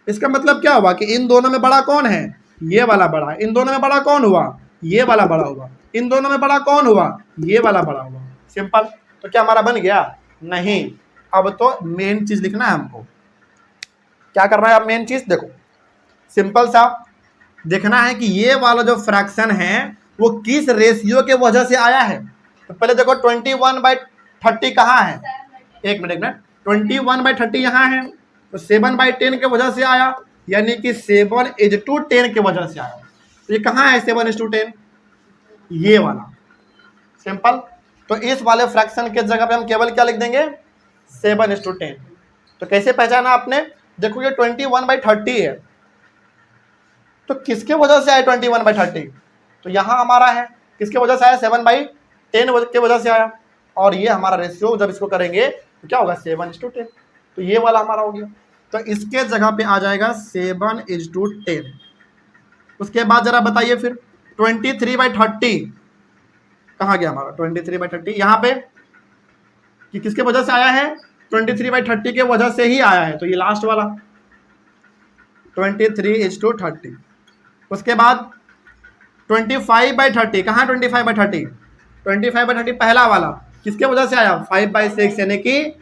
इसका मतलब क्या हुआ कि इन दोनों में बड़ा कौन है? ये वाला बड़ा है। इन दोनों में बड़ा कौन हुआ? ये वाला बड़ा हुआ। इन दोनों में बड़ा कौन हुआ? ये वाला बड़ा हुआ। सिंपल। तो क्या हमारा बन गया? नहीं। अब तो मेन चीज लिखना है हमको। क्या करना है? अब मेन चीज देखो, सिंपल सा देखना है कि ये वाला जो फ्रैक्शन है वो किस रेशियो के वजह से आया है। तो पहले देखो 21/30 कहाँ है? एक मिनट 21/30 यहाँ है। तो 7/10 के वजह से आया, यानी कि 7:10 के वजह से आया। तो ये कहाँ है 7:10? ये वाला। सिंपल। तो इस वाले फ्रैक्शन के जगह पे हम केवल क्या लिख देंगे? 7:10। तो कैसे पहचाना आपने? देखो ये 21/30 है। तो किसके वजह से आया 21/30? तो यहाँ हमारा है किसके वजह से आया? 7/10 के वजह से आया। और ये हमारा रेशियो जब इसको करेंगे तो क्या होगा 7:10। तो ये वाला हमारा हो गया। तो इसके जगह पे आ जाएगा 7:10। उसके बाद जरा बताइए फिर 23/30 कहाँ गया हमारा 23/30 यहाँ पे कि किसके वजह से आया है 23/30 के वजह से ही आया है। तो ये लास्ट वाला 23:30। उसके बाद 25/30 कहाँ 25/30 25/30 पहला वाला किसके वजह से आया 5/6 यानी कि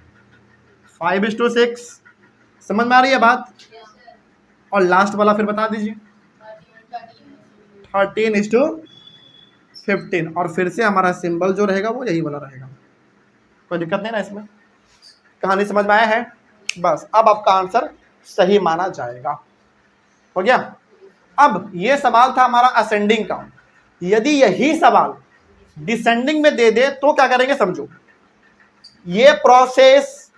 5:6। समझ में आ रही है बात। और लास्ट वाला फिर बता दीजिए 13:15 और फिर से हमारा सिंबल जो रहेगा वो यही वाला रहेगा। कोई दिक्कत नहीं ना इसमें। कहानी समझ में आया है। बस अब आपका आंसर सही माना जाएगा। हो गया। अब ये सवाल था हमारा असेंडिंग का। यदि यही सवाल डिसेंडिंग में दे दे तो क्या करेंगे समझो। ये प्रोसेस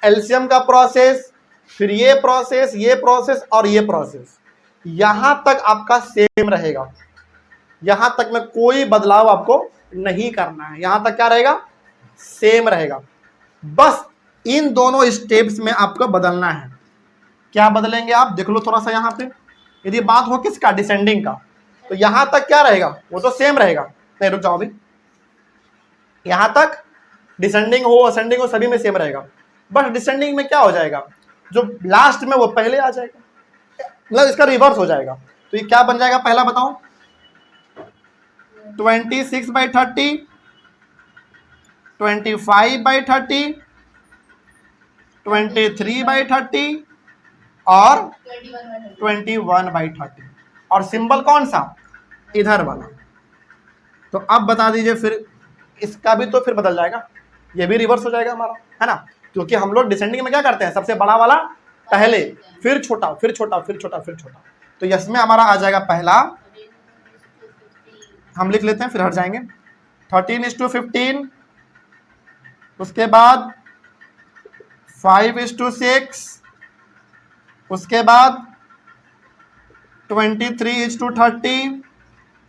एलसीएम का प्रोसेस, फिर ये प्रोसेस और ये प्रोसेस, यहां तक आपका सेम रहेगा। यहां तक में कोई बदलाव आपको नहीं करना है। यहां तक क्या रहेगा सेम रहेगा। बस इन दोनों स्टेप्स में आपको बदलना है। क्या बदलेंगे आप देख लो थोड़ा सा यहाँ पे। यदि बात हो किसका डिसेंडिंग का तो यहां तक क्या रहेगा वो तो सेम रहेगा। नहीं रुक जाओ अभी। यहां तक डिसेंडिंग हो असेंडिंग हो सभी में सेम रहेगा। बस डिसेंडिंग में क्या हो जाएगा जो लास्ट में वो पहले आ जाएगा, मतलब इसका रिवर्स हो जाएगा। तो ये क्या बन जाएगा पहला बताओ 26/30 25/30 23/30 और 21/30 और सिंबल कौन सा इधर वाला। तो अब बता दीजिए फिर इसका भी तो फिर बदल जाएगा। ये भी रिवर्स हो जाएगा हमारा है ना। क्योंकि हम लोग डिसेंडिंग में क्या करते हैं सबसे बड़ा वाला पहले फिर छोटा फिर छोटा फिर छोटा फिर छोटा। तो इसमें हमारा आ जाएगा पहला हम लिख लेते हैं फिर हट जाएंगे 13:15। उसके बाद 5:6। उसके बाद 23:30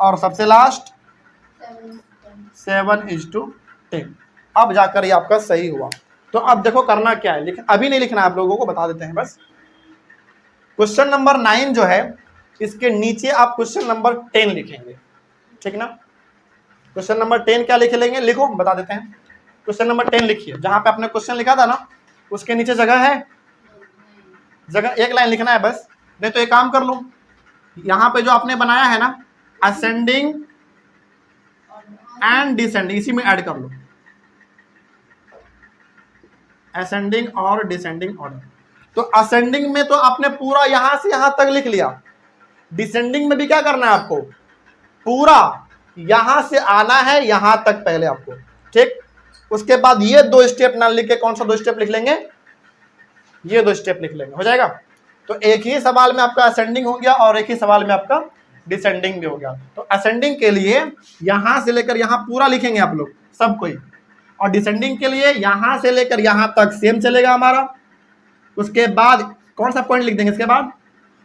और सबसे लास्ट 7:10। अब जाकर ये आपका सही हुआ। तो अब देखो करना क्या है अभी नहीं लिखना आप लोगों को बता देते हैं बस। क्वेश्चन नंबर 9 जो है इसके नीचे आप क्वेश्चन नंबर 10 लिखेंगे ठीक ना। क्वेश्चन नंबर 10 क्या लिख लेंगे लिखो बता देते हैं। क्वेश्चन नंबर 10 लिखिए जहां पे आपने क्वेश्चन लिखा था ना उसके नीचे जगह है जगह एक लाइन लिखना है बस। नहीं तो एक काम कर लो यहाँ पे जो आपने बनाया है ना असेंडिंग एंड डिसेंडिंग इसी में ऐड कर लो असेंडिंग और डिसेंडिंग ऑर्डर। तो असेंडिंग में तो आपने पूरा यहां से यहां तक लिख लिया। डिसेंडिंग में भी क्या करना है आपको पूरा यहां से आना है यहां तक पहले आपको ठीक। उसके बाद ये 2 स्टेप ना लिख के कौन सा 2 स्टेप लिख लेंगे ये 2 स्टेप लिख लेंगे हो जाएगा। तो एक ही सवाल में आपका असेंडिंग हो गया और एक ही सवाल में आपका डिसेंडिंग भी हो गया। तो असेंडिंग के लिए यहां से लेकर यहां पूरा लिखेंगे आप लोग सब कोई और डिसेंडिंग के लिए यहां से लेकर यहां तक सेम चलेगा हमारा। उसके बाद कौन सा पॉइंट लिख देंगे इसके बाद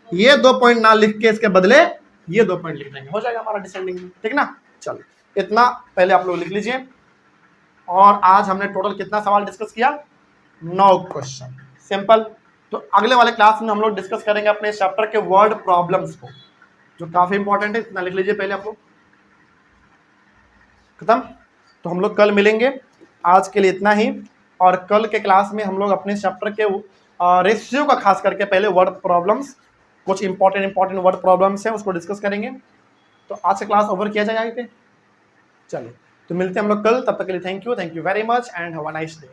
ये 2 पॉइंट ना लिख के इसके बदले ये 2 पॉइंट लिख देंगे हो जाएगा हमारा डिसेंडिंग में ठीक ना। चलो इतना पहले आप लोग लिख लीजिए। और आज हमने टोटल कितना सवाल डिस्कस किया 9 क्वेश्चन सिंपल। तो अगले वाले क्लास में हम लोग डिस्कस करेंगे अपने चैप्टर के वर्ड प्रॉब्लम्स को जो काफी इंपॉर्टेंट है। इतना लिख लीजिए पहले आप लोग खत्म। तो हम लोग कल मिलेंगे आज के लिए इतना ही। और कल के क्लास में हम लोग अपने चैप्टर के रेशियो का खास करके पहले वर्ड प्रॉब्लम्स कुछ इंपॉर्टेंट वर्ड प्रॉब्लम्स हैं उसको डिस्कस करेंगे। तो आज से क्लास ओवर किया जाएगा। चलिए तो मिलते हैं हम लोग कल। तब तक के लिए thank you very much and have a nice day.